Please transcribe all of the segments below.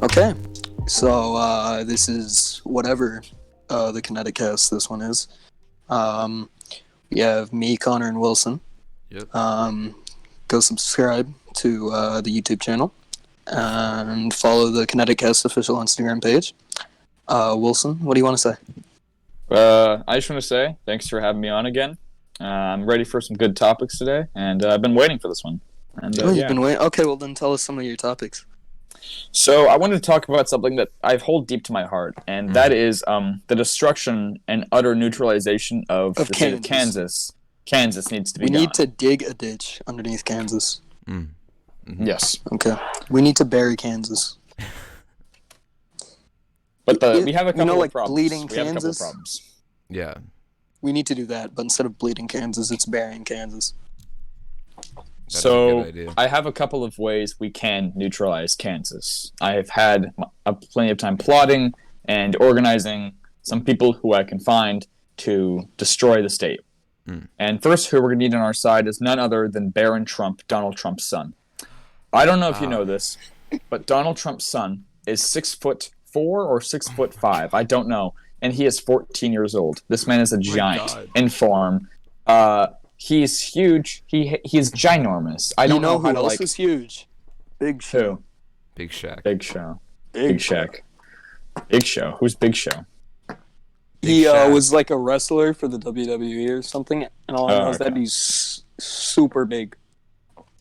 Okay, so this is whatever the Kinetic Kast this one is. We have me, Connor, and Wilson. Yep. Go subscribe to the YouTube channel and follow the Kinetic Kast official Instagram page. Wilson, what do you want to say? I just want to say thanks for having me on again. I'm ready for some good topics today, and I've been waiting for this one. And You've been waiting? Okay, well then tell us some of your topics. So I wanted to talk about something that I hold deep to my heart, and that is the destruction and utter neutralization of the state of Kansas. Kansas needs to be We gone. need to dig a ditch underneath Kansas. Mm-hmm. Yes. Okay. We need to bury Kansas. But we have a couple of problems. Bleeding We have a couple of Kansas? problems. Yeah. We need to do that, but instead of bleeding Kansas, it's burying Kansas. That's a So good idea. I have a couple of ways we can neutralize Kansas. I have had plenty of time plotting and organizing some people who I can find to destroy the state. And first, who we're going to need on our side is none other than Barron Trump, Donald Trump's son. I don't know if you know this, but Donald Trump's son is 6'4" or 6'5". I don't know, and he is 14 years old. This man is a giant in form. He's huge. He's ginormous. I don't know who how to else is huge. Big Show. Who? Big Shaq. Big Show. Big Shaq. Big Show. Who's Big Show? He Shaq. was like a wrestler for the WWE or something, and all I know is that he's super big.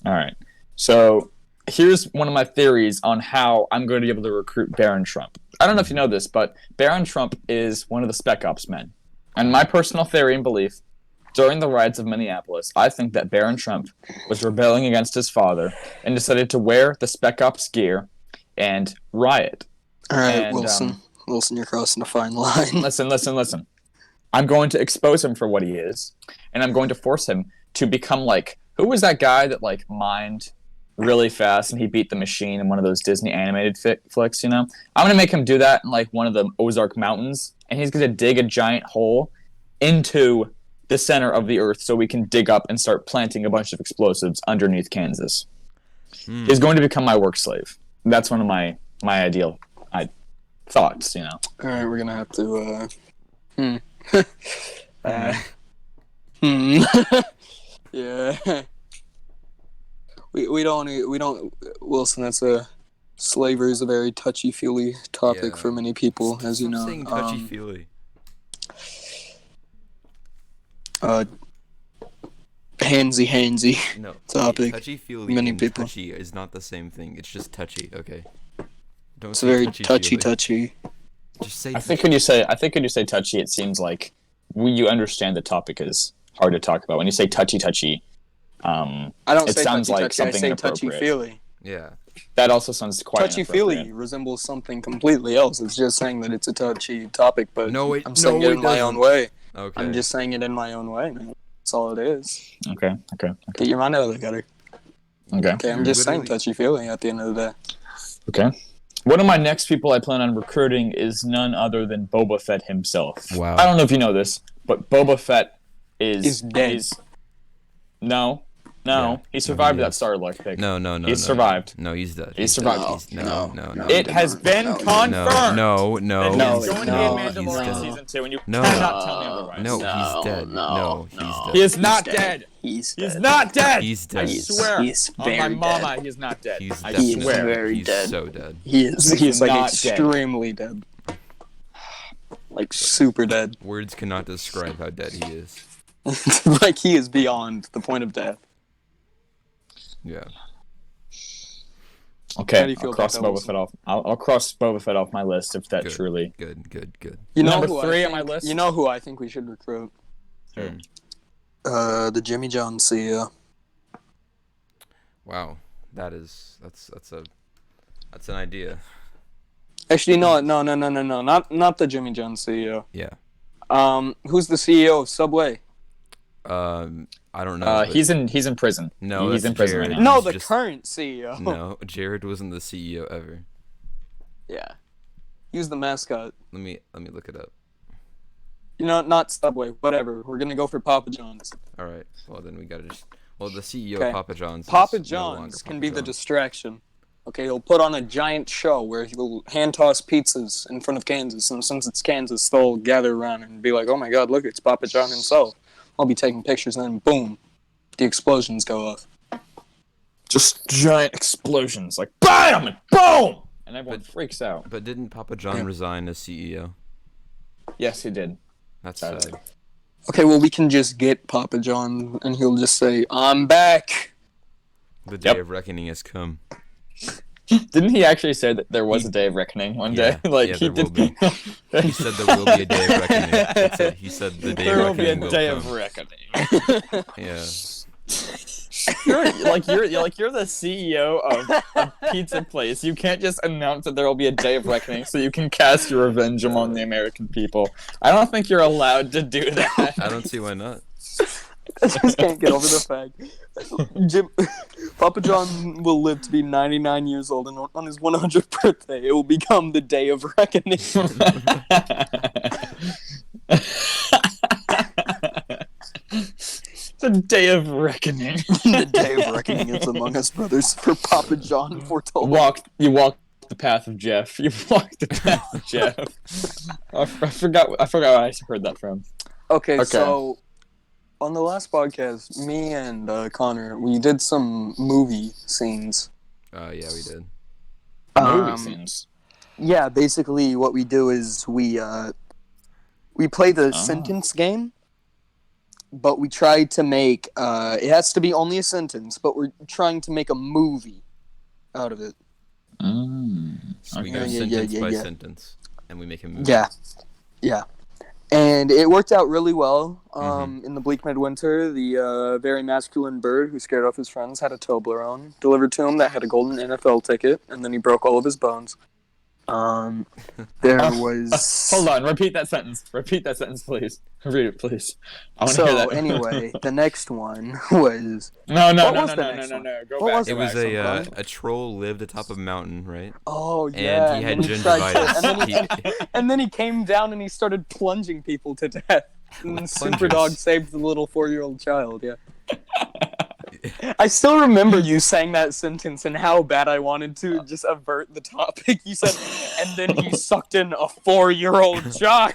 All right. So here's one of my theories on how I'm going to be able to recruit Barron Trump. I don't know if you know this, but Barron Trump is one of the Spec Ops men. And my personal theory and belief, during the riots of Minneapolis, I think that Barron Trump was rebelling against his father and decided to wear the Spec Ops gear and riot. All right, And, Wilson. Wilson, you're crossing a fine line. Listen. I'm going to expose him for what he is, and I'm going to force him to become like, who was that guy that like mined really fast and he beat the machine in one of those Disney animated flicks, you know? I'm going to make him do that in like one of the Ozark Mountains, and he's going to dig a giant hole into the center of the earth so we can dig up and start planting a bunch of explosives underneath Kansas. He's going to become my work slave. That's one of my ideal thoughts, you know. All right, we're gonna have to. Yeah. We don't. Wilson, that's slavery is a very touchy-feely topic for many people, as you know. Stop saying touchy-feely. Handsy No. topic. Touchy-feely Many and people. touchy is not the same thing. It's just touchy, okay? Don't It's say very touchy-feely. touchy. Just say I think when you say touchy, it seems like you understand the topic is hard to talk about. When you say touchy, I don't it say sounds like touchy-touchy, I something say inappropriate. touchy-feely. Yeah. that also sounds quite Touchy-feely inappropriate. resembles something completely else. It's just saying that it's a touchy topic, but I'm saying no, it it in my doesn't. own way. Okay. I'm just saying it in my own way, man. That's all it is. Okay. Get your mind out of the gutter. Okay. Okay, I'm just saying touchy-feely at the end of the day. Okay. One of my next people I plan on recruiting is none other than Boba Fett himself. Wow. I don't know if you know this, but Boba Fett is dead. No. Yeah. He survived he that is. Starlark pick. No. He survived. No, he's dead. He survived. No. It has been confirmed. No. That he's going to be in he's Mandalorian dead. season 2, and you No. cannot tell me otherwise. No, he's dead. No, he's dead. He is not dead. He's He's not dead. He's I dead. swear. He's on my very mama, dead. he is not dead. He's I definitely swear. very he's dead. so dead. He's like not dead. extremely dead. Like super dead. Words cannot describe how dead he is. Like he is beyond the point of death. Yeah. Okay, How do you feel I'll cross about that, Boba Fett off. I'll cross Boba Fett off my list if that Good. truly. Good. You know Number who 3 I on my think- list. You know who I think we should recruit? Hmm. The Jimmy John's CEO. Wow. That's an idea. Actually, no, not the Jimmy John's CEO. Yeah. Who's the CEO of Subway? I don't know. but- He's in prison. No, he's that's in prison right Jared. now. No, He's the just- current CEO. No, Jared wasn't the CEO ever. Yeah. He was the mascot. Let me look it up. You know, not Subway, whatever. We're gonna go for Papa John's. All right. Well, then we gotta just. Well, the CEO Okay. of Papa John's. Papa is no longer John's can Papa be the John's. distraction. Okay, he'll put on a giant show where he'll hand toss pizzas in front of Kansas, and since it's Kansas, they'll gather around and be like, "Oh my God, look, it's Papa John himself." I'll be taking pictures, and then boom, the explosions go off. Just giant explosions, like BAM and BOOM, and everyone freaks out. But didn't Papa John resign as CEO? Yes, he did. That's Sadly. sad. Okay, well, we can just get Papa John, and he'll just say, "I'm back." The day of reckoning has come. Didn't he actually say that there was a day of reckoning one day? Like yeah, he there will did. be. He said there will be a day of reckoning. That's it. He said the day There of will be a reckoning day will of come. reckoning. Yeah. You're the CEO of a pizza place. You can't just announce that there will be a day of reckoning so you can cast your revenge among the American people. I don't think you're allowed to do that. I don't see why not. I just can't get over the fact Papa John will live to be 99 years old, and on his 100th birthday, it will become the day of reckoning. The day of reckoning. The day of reckoning is among us, brothers, for Papa John foretold. You walk the path of Jeff. You walk the path of Jeff. I forgot where I heard that from. Okay, so on the last podcast, me and Connor, we did some movie scenes. Yeah, we did. Movie scenes. Yeah, basically what we do is we play the sentence game, but we try to make it has to be only a sentence, but we're trying to make a movie out of it. So we go sentence by sentence, and we make a movie. Yeah. And it worked out really well. In the bleak midwinter, the very masculine bird who scared off his friends had a Toblerone delivered to him that had a golden NFL ticket, and then he broke all of his bones. There was... Hold on, repeat that sentence, please. Read it, please. I want to hear that. Anyway, the next one was... No. What was It was a troll lived atop a mountain, right? Oh, yeah. And he had gingivitis. And then he came down and he started plunging people to death. And Superdog saved the little 4-year-old child, yeah. I still remember you saying that sentence and how bad I wanted to just avert the topic. You said, and then he sucked in a 4-year-old child.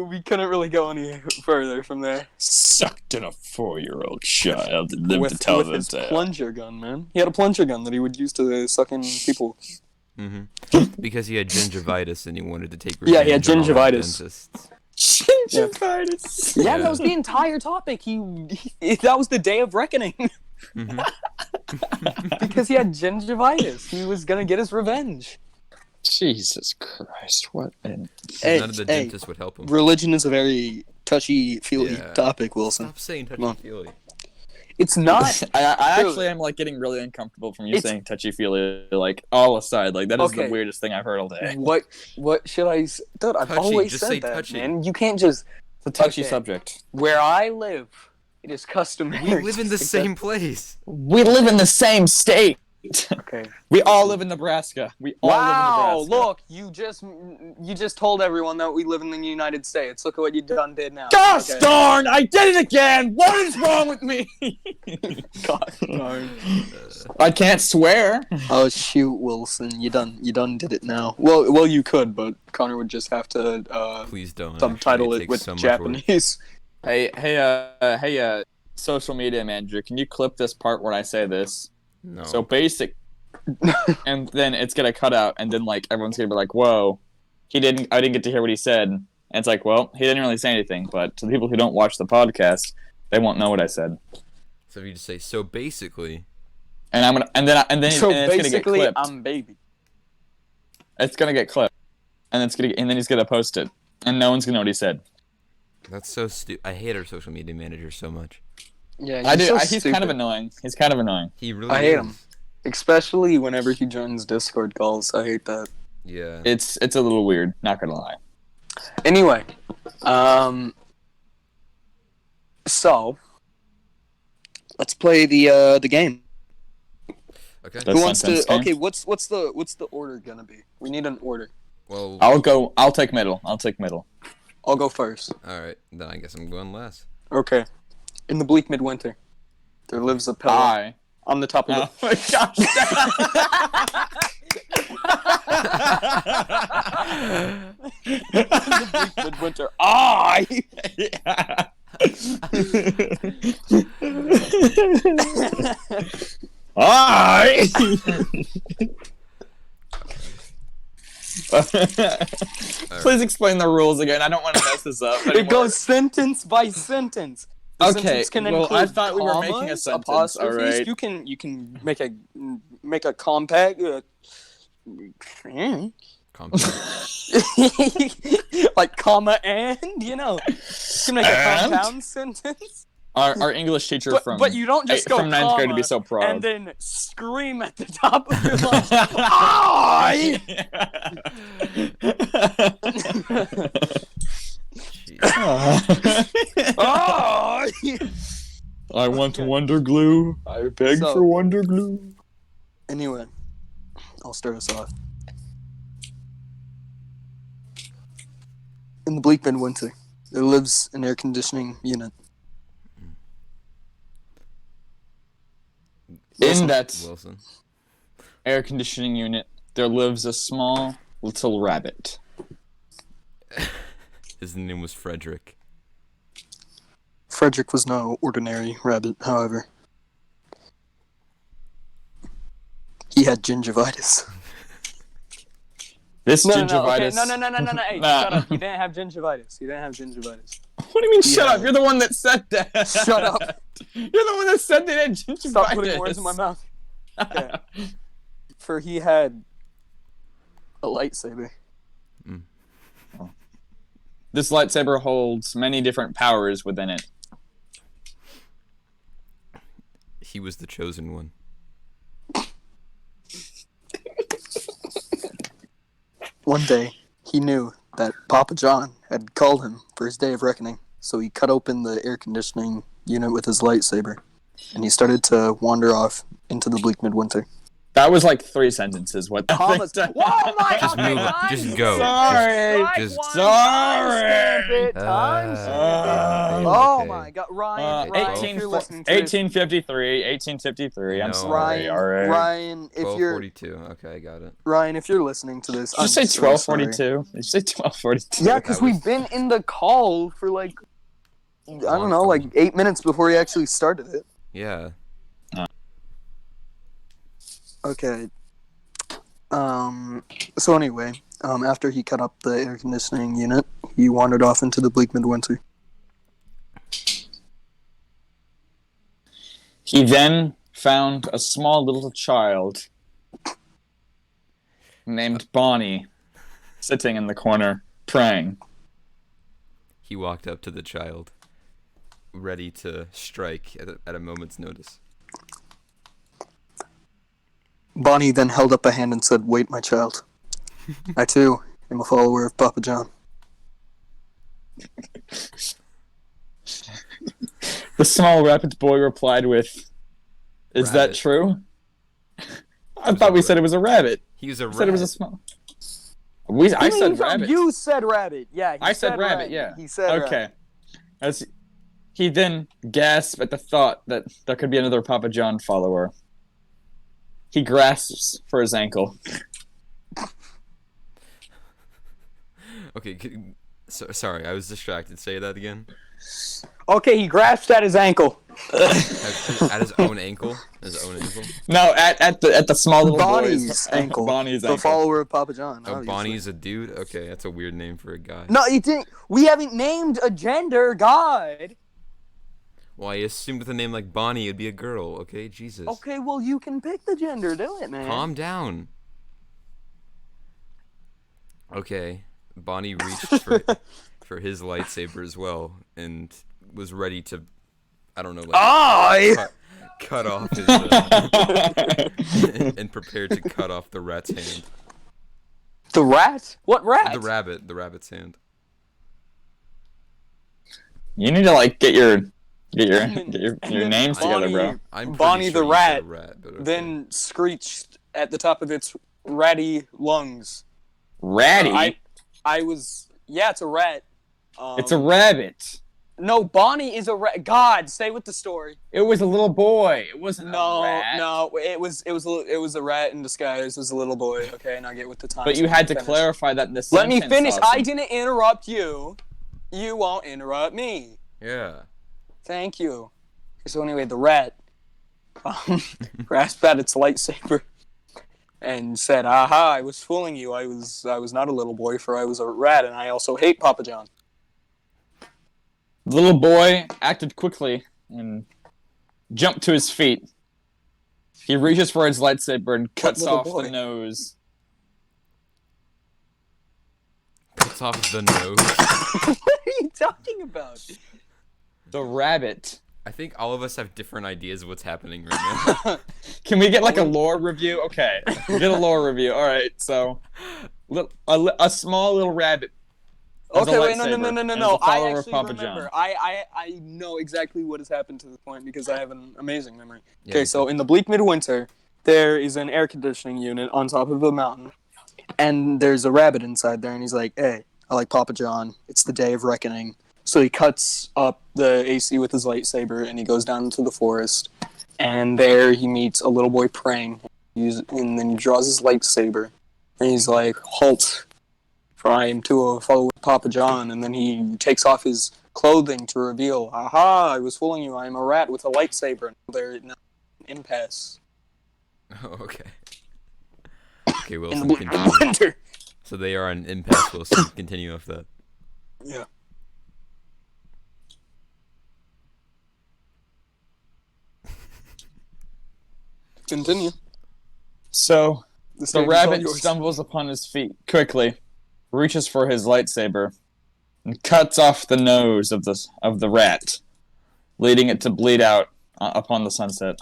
We couldn't really go any further from there. Sucked in a 4-year-old child and lived to tell with his plunger gun, man. He had a plunger gun that he would use to suck in people. Because he had gingivitis and he wanted to take revenge. Yeah, he had gingivitis. Gingivitis. Yeah, that was the entire topic. That was the day of reckoning. Because he had gingivitis. He was gonna get his revenge. Jesus Christ, what an... None of the dentists would help him. Religion is a very touchy-feely topic, Wilson. Stop saying touchy-feely. It's not. I actually am like getting really uncomfortable from you saying touchy-feely, like all aside. Like that is the weirdest thing I've heard all day. What should I... Dude, I've always said that, touchy. Man. You can't just... It's a touchy subject. Where I live, it is customary. We live in the same place. We live in the same state. Okay. We all live in Nebraska. We all live in Nebraska. Look, you just told everyone that we live in the United States. Look at what you did now. Gosh darn! I did it again! What is wrong with me? Gosh darn. I can't swear. Oh shoot, Wilson. You done did it now. Well you could, but Connor would just have to please don't subtitle it with Japanese. Hey, social media manager, can you clip this part when I say this? No. So basic, and then it's gonna cut out, and then like everyone's gonna be like, "Whoa, I didn't get to hear what he said." And it's like, well, he didn't really say anything, but to the people who don't watch the podcast, they won't know what I said. So if you just say, so basically, and it's gonna get clipped. I'm baby. It's gonna get clipped, and then he's gonna post it, and no one's gonna know what he said. That's so stupid. I hate our social media manager so much. Yeah, I do. He's kind of annoying. He really I hate him, especially whenever he joins Discord calls. I hate that. Yeah, it's a little weird. Not gonna lie. Anyway, so let's play the game. Okay. Who wants to? Okay, what's the order gonna be? We need an order. Well, I'll take middle. I'll go first. All right, then I guess I'm going last. Okay. In the bleak midwinter, there lives a pillow on the top of Oh my gosh. the bleak midwinter. I. Please explain the rules again. I don't want to mess this up anymore. It goes sentence by sentence. The sentence can well, I include thought we were commas, making a sentence. apostrophes. All right. You can make a compact. Like comma and you can make a compound sentence. Our English teacher But you don't just go from ninth grade to be comma so proud. and then scream at the top of your lungs. I. I want Wonder Glue. I beg for Wonder Glue. Anyway, I'll start us off. In the bleak midwinter, there lives an air conditioning unit. In that air conditioning unit, there lives a small little rabbit. His name was Frederick. Frederick was no ordinary rabbit, however. He had gingivitis. Gingivitis. No. Hey, shut up. He didn't have gingivitis. What do you mean, shut up? You're the one that said that. Shut up. You're the one that said they had gingivitis. Stop putting words in my mouth. Okay. For he had a lightsaber. This lightsaber holds many different powers within it. He was the chosen one. One day, he knew that Papa John had called him for his day of reckoning, so he cut open the air conditioning unit with his lightsaber, and he started to wander off into the bleak midwinter. That was like 3 sentences. What the Commas. Whoa, my Just move it. Just go. Sorry. Sorry. Oh okay. my God, Ryan. 1853. I'm No. sorry. All right. Ryan, if you're 12:42. Okay, I got it. Ryan, if you're listening to this, Did you say 12:42? Did you say 12:42? Yeah, because we've been in the call for like I don't know, like 8 minutes before he actually started it. Yeah. Okay. So anyway, after he cut up the air conditioning unit, he wandered off into the bleak midwinter. He then found a small little child named Bonnie sitting in the corner praying. He walked up to the child, ready to strike at a moment's notice. Bonnie then held up a hand and said, "Wait, my child. I too am a follower of Papa John." The small rabbit boy replied with, "Is that Rabbit. true?" I thought we said it was a rabbit. He was a Said it was a rat. small. I said rabbit. You said rabbit. Yeah, I said rabbit. Yeah. He said okay. rabbit. He then gasped at the thought that there could be another Papa John follower. He grasps for his ankle. Okay, sorry, I was distracted. Say that again. Okay, he grasped at his ankle. At his own ankle. His own ankle. No, at the small little Bonnie's boy's ankle. Bonnie's the ankle. follower of Papa John. Oh, obviously. Bonnie's a dude. Okay, that's a weird name for a guy. No, you didn't. We haven't named a gender. God. Well, I assumed with a name like Bonnie, it'd be a girl. Okay, Jesus. Okay, well you can pick the gender. Do it, man. Calm down. Okay, Bonnie reached for his lightsaber as well, and was ready to, I don't know, like cut off his, and prepared to cut off the rat's hand. The rat? What rat? The rabbit's hand. You need to like get your names together, bro. I'm pretty Bonnie sure the you rat, said rat, but okay. then screeched at the top of its ratty lungs. Ratty. I was. Yeah, it's a rat. It's a rabbit. No, Bonnie is a rat. God, stay with the story. It was a little boy. It wasn't a rat. No, it was a rat in disguise. It was a little boy. Okay, now get with the time. But you had to clarify that in the Let me sentence, finish. Austin. I didn't interrupt you. You won't interrupt me. Yeah. Thank you. So anyway, the rat grasped at its lightsaber and said, "Aha! I was fooling you. I was not a little boy, for I was a rat, and I also hate Papa John." The little boy acted quickly and jumped to his feet. He reaches for his lightsaber and cuts little off boy? the nose. Cuts off the nose. What are you talking about? The rabbit. I think all of us have different ideas of what's happening right now. Can we get like a lore review? Okay, get a lore review. All right, so a small little rabbit. has a Okay, wait, no. lightsaber and is a I follower of actually Papa remember. John. I know exactly what has happened to this point because I have an amazing memory. Yeah, Okay, so in the bleak midwinter, there is an air conditioning unit on top of a mountain, and there's a rabbit inside there, and he's like, "Hey, I like Papa John. It's the day of reckoning." So he cuts up the AC with his lightsaber, and he goes down into the forest, and there he meets a little boy praying, and then he draws his lightsaber, and he's like, "Halt, for I am too a follower of Papa John," and then he takes off his clothing to reveal, "Aha, I was fooling you, I am a rat with a lightsaber." And they're now an impasse. Oh, okay. Okay, In the Wilson, bleak continue. midwinter. So they are an impasse, Wilson. Continue with that. Yeah. Continue. So The the stage is all rabbit yours. stumbles upon his feet quickly, reaches for his lightsaber, and cuts off the nose of the rat, leading it to bleed out upon the sunset.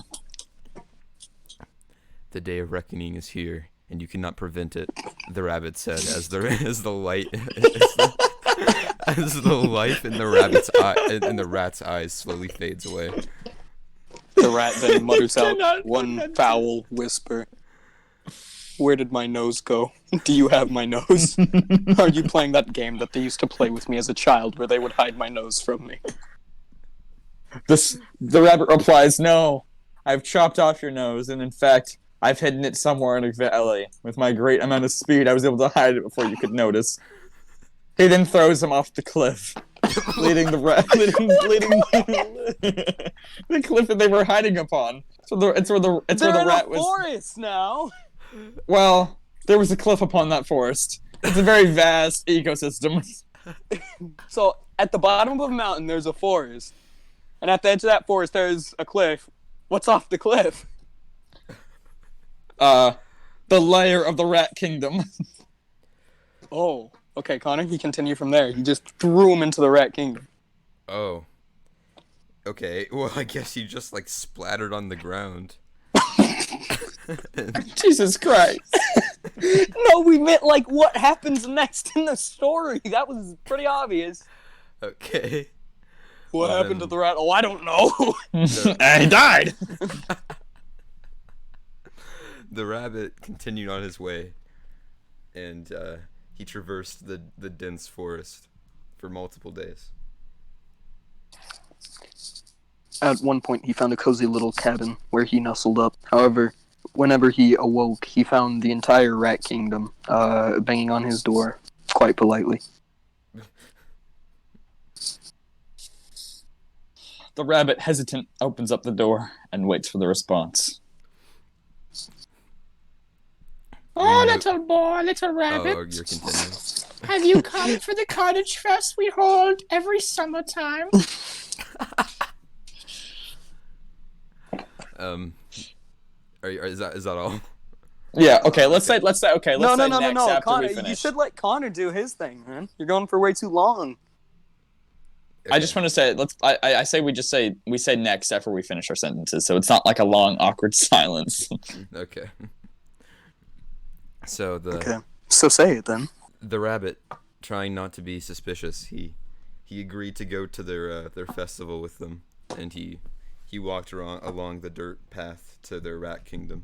The day of reckoning is here, and you cannot prevent it. The rabbit said, as the light, as the life in the rabbit's eye, in the rat's eyes slowly fades away. The rat then mutters cannot out one foul whisper. "Where did my nose go? Do you have my nose? Are you playing that game that they used to play with me as a child where they would hide my nose from me?" The rabbit replies, "No, I've chopped off your nose, and in fact, I've hidden it somewhere in a valley. With my great amount of speed, I was able to hide it before you could notice." He then throws him off the cliff, leading the the cliff that they were hiding upon. So it's where the rat was. Forest now. Well, there was a cliff upon that forest. It's a very vast ecosystem. So at the bottom of a mountain, there's a forest, and at the edge of that forest, there's a cliff. What's off the cliff? The lair of the Rat Kingdom. Oh, okay, Connor. He continued from there. He just threw him into the Rat Kingdom. Oh. Okay, well, I guess you just, like, splattered on the ground. Jesus Christ. No, we meant like what happens next in the story. That was pretty obvious. Okay. What Well, happened then- to the rat? Oh, I don't know. And he died. The rabbit continued on his way, and he traversed the dense forest for multiple days. At one point, he found a cozy little cabin where he nestled up. However, whenever he awoke, he found the entire Rat Kingdom banging on his door quite politely. The rabbit, hesitant, opens up the door and waits for the response. Oh, little boy, little rabbit. Oh, you're continuing. Have you come for the cottage fest we hold every summertime? Is that all? Yeah. Okay. Let's say. Okay. Let's No, say no, next no. after Connor, we finish. you should let Connor do his thing, man. You're going for way too long. I just want to say. I say we say next after we finish our sentences, so it's not like a long awkward silence. Okay. So Okay, so say it then. the rabbit, trying not to be suspicious, he agreed to go to their festival with them, and he walked along the dirt path to their rat kingdom.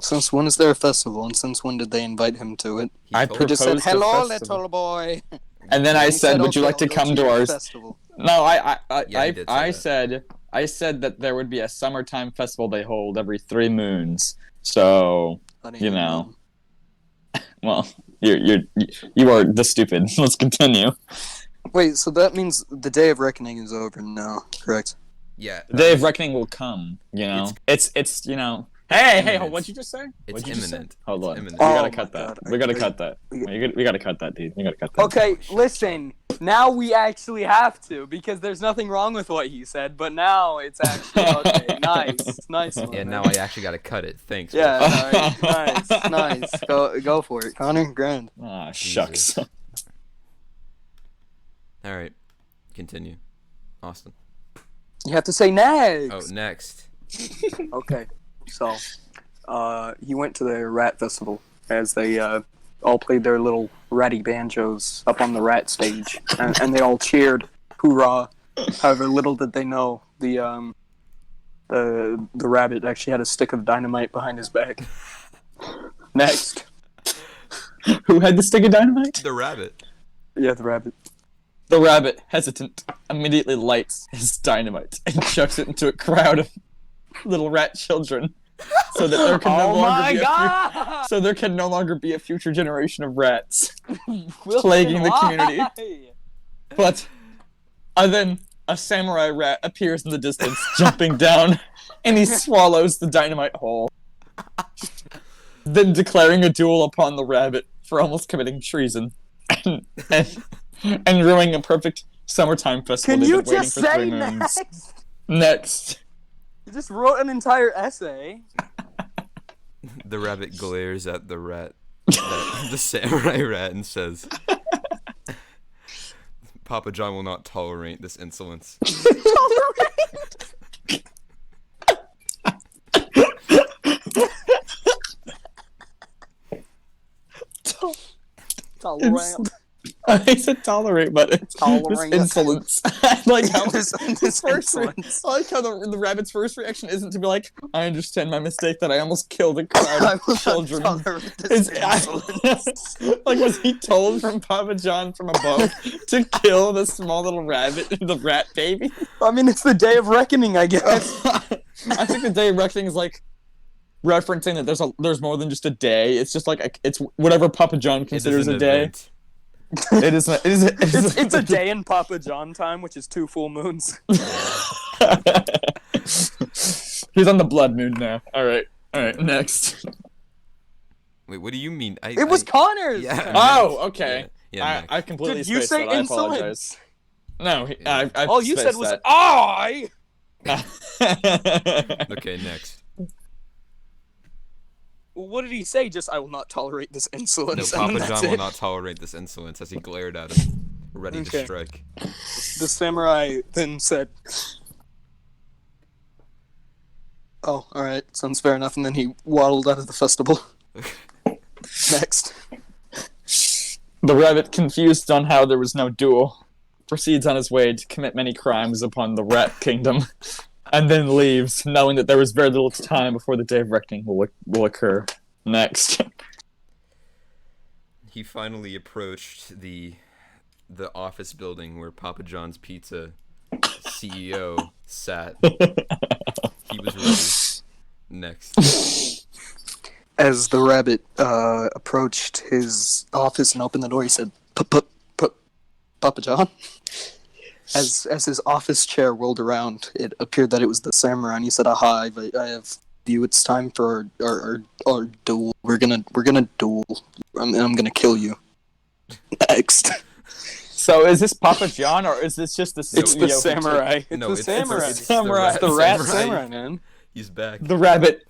Since when is there a festival, and since when did they invite him to it? He I told- He just said, Proposed the "Hello, festival. little boy." And then I He said, "Would you "Okay, like to I'll go come to your our?" festival?" No, Yeah, you did say I said that there would be a summertime festival they hold every 3 moons. So, I didn't you even know, well, you are the stupid. Let's continue. Wait, so that means the Day of Reckoning is over now, correct? Yeah. The day of reckoning will come. You know, it's you know. Hey, imminent. what'd you just say? It's What'd you just say? imminent. Hold on. Imminent. We Oh gotta my cut that. God. We gotta cut that. We gotta cut that, dude. We gotta cut that. Okay, listen. Now we actually have to because there's nothing wrong with what he said, but now it's actually okay. Nice one. Yeah, now man. I actually gotta cut it. Thanks. Yeah, Will. nice. Go for it, Connor. Grand. Ah, shucks. Jesus. All right, continue, Austin. You have to say next. Oh, next. Okay, so he went to the rat festival as they all played their little ratty banjos up on the rat stage, and they all cheered, hoorah! However, little did they know the rabbit actually had a stick of dynamite behind his back. Next, Who had the stick of dynamite? The rabbit. yeah, the rabbit. The rabbit, hesitant, immediately lights his dynamite and chucks it into a crowd of little rat children, so that there can no longer be so there can no longer be a future generation of rats plaguing the community. But then a samurai rat appears in the distance, jumping down, and he swallows the dynamite whole, then declaring a duel upon the rabbit for almost committing treason and ruining a perfect summertime festival. Can they've you been waiting just for say 3 moons. next? Next. You just wrote an entire essay. The rabbit glares at the rat, the samurai rat, and says, "Papa John will not tolerate this insolence." Tolerant. I said tolerate, but it's Tolerate. this insolence. I like how This his first insolence. I like how the rabbit's first reaction isn't to be like, I understand my mistake that I almost killed a crowd I of will not children. tolerate this insolence. Like, was he told from Papa John from above to kill the small little rabbit, the rat baby? I mean, it's the Day of Reckoning, I guess. I think the Day of Reckoning is like referencing that there's more than just a day. It's just like it's whatever Papa John considers a day. Event. It is. It's a day in Papa John time, which is 2 full moons. He's on the blood moon now. All right, next. Wait, what do you mean? It was Connor's. Yeah. Oh, okay. Yeah, I completely Did you spaced say that. I insolence? apologize. No, I All you said spaced was that. I. Okay, next. What did he say? Just I will not tolerate this No, insolence. Papa and then that's John will it. not tolerate this insolence as he glared at him, ready to Okay. strike. The samurai then said, "Oh, all right, sounds fair enough." And then he waddled out of the festival. Next, The rabbit, confused on how there was no duel, proceeds on his way to commit many crimes upon the rat kingdom, and then leaves, knowing that there was very little time before the Day of Reckoning will occur. Next. He finally approached the office building where Papa John's Pizza CEO sat. He was ready. Next. as the rabbit approached his office and opened the door, he said, "Papa John." As his office chair rolled around, it appeared that it was the samurai, and he said, "Aha, I have you. It's time for our duel. We're gonna duel. I'm gonna kill you." Next. So is this Papa John, or is this just the CEO? It's the samurai. It's No, the samurai. it's Samurai. It's the rat samurai, man. He's back. The rabbit,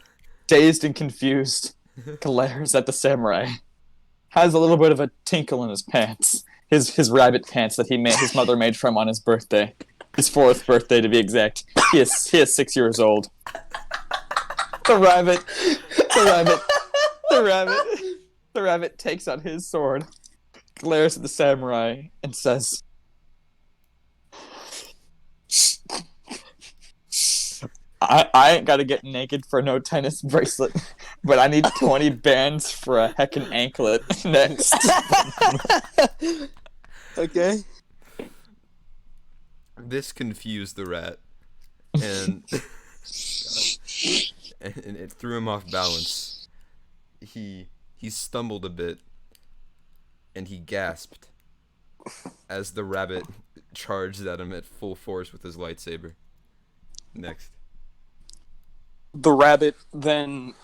dazed and confused, glares at the samurai. Has a little bit of a tinkle in his pants. His rabbit pants that his mother made for him on his birthday. His 4th birthday, to be exact. He is 6 years old. The rabbit takes out his sword, glares at the samurai, and says, I ain't gotta get naked for no tennis bracelet, but I need 20 bands for a heckin' anklet. Next. Okay. This confused the rat, and and it threw him off balance. He stumbled a bit, and he gasped as the rabbit charged at him at full force with his lightsaber. Next. The rabbit then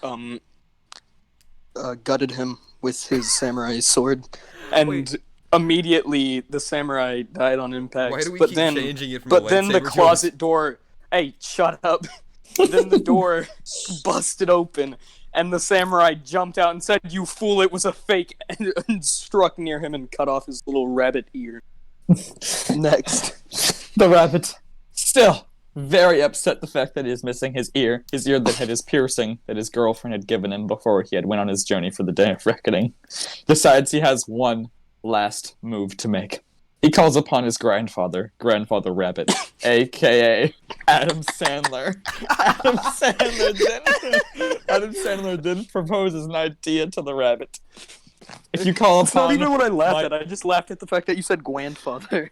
gutted him with his samurai sword, and Wait. immediately the samurai died on impact. Why do we but keep then, changing it from But a then the lightsaber to a- closet door. Hey, shut up! Then the door busted open, and the samurai jumped out and said, "You fool! It was a fake!" and struck near him and cut off his little rabbit ear. Next. The rabbit, still very upset the fact that he is missing his ear that had his piercing that his girlfriend had given him before he had went on his journey for the Day of Reckoning, decides he has one last move to make. He calls upon his grandfather Rabbit, a.k.a. Adam Sandler. Adam Sandler didn't propose an idea to the rabbit. If you call It's not upon even what I laughed at. I just laughed at the fact that you said grandfather.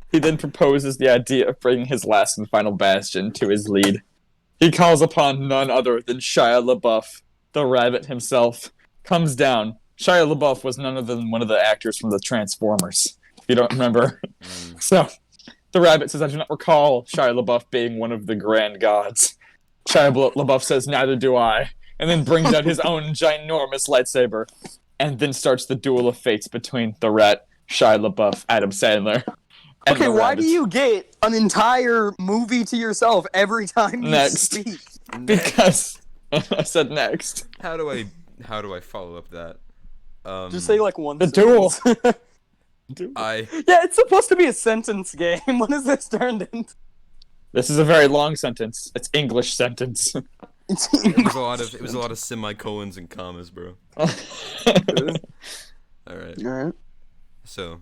He then proposes the idea of bringing his last and final bastion to his lead. He calls upon none other than Shia LaBeouf, the rabbit himself, comes down. Shia LaBeouf was none other than one of the actors from the Transformers, if you don't remember. So, the rabbit says, I do not recall Shia LaBeouf being one of the grand gods. Shia LaBeouf says, neither do I, and then brings out his own ginormous lightsaber, and then starts the duel of fates between the rat, Shia LaBeouf, Adam Sandler. Okay, why do you get an entire movie to yourself every time you speak? Because I said next. How do I follow up that? Just say like one. The duel. I Yeah, it's supposed to be a sentence game. What is this turned into? This is a very long sentence. It's English sentence. it was a lot of semicolons and commas, bro. All right. So,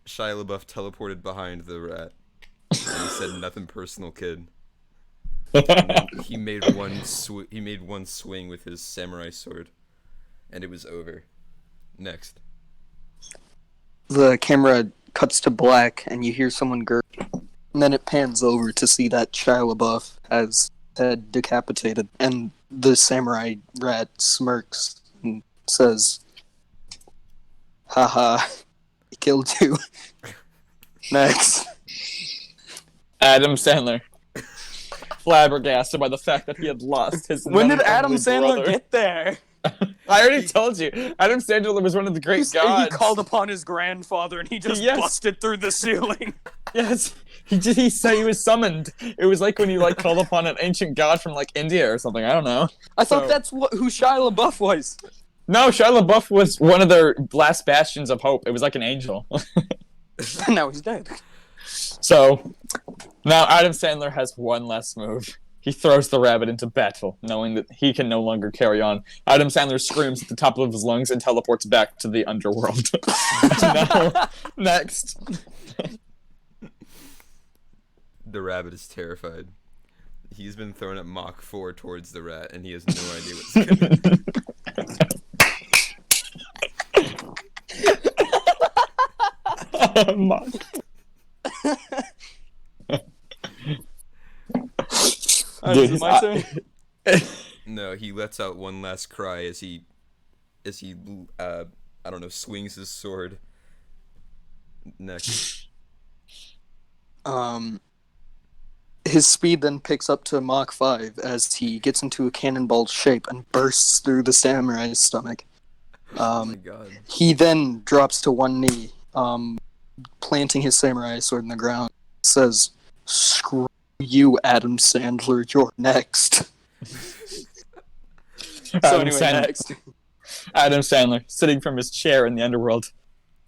Shia LaBeouf teleported behind the rat, and he said, "Nothing personal, kid." He made one swing with his samurai sword, and it was over. Next. The camera cuts to black, and you hear someone gurgle, and then it pans over to see that Shia LaBeouf has head decapitated, and the samurai rat smirks and says, "Haha, he killed you." Next. Adam Sandler, flabbergasted by the fact that he had lost his. When did Adam Sandler brother. get there? I already told you. Adam Sandler was one of the great gods. He called upon his grandfather, and he just busted through the ceiling. Yes, he said he was summoned. It was like when you called upon an ancient god from India or something. I don't know. I thought that's who Shia LaBeouf was. No, Shia LaBeouf was one of their last bastions of hope. It was like an angel. Now he's dead. So now Adam Sandler has one last move. He throws the rabbit into battle, knowing that he can no longer carry on. Adam Sandler screams at the top of his lungs and teleports back to the underworld. Now, next. The rabbit is terrified. He's been thrown at Mach 4 towards the rat, and he has no idea what's coming. Dude, is it my turn? No, he lets out one last cry as he I don't know, swings his sword. Next. His speed then picks up to Mach 5 as he gets into a cannonball shape and bursts through the samurai's stomach. Oh my god. He then drops to one knee, planting his samurai sword in the ground. Says, "Screw you, Adam Sandler, you're next." Next. Adam Sandler, sitting from his chair in the underworld,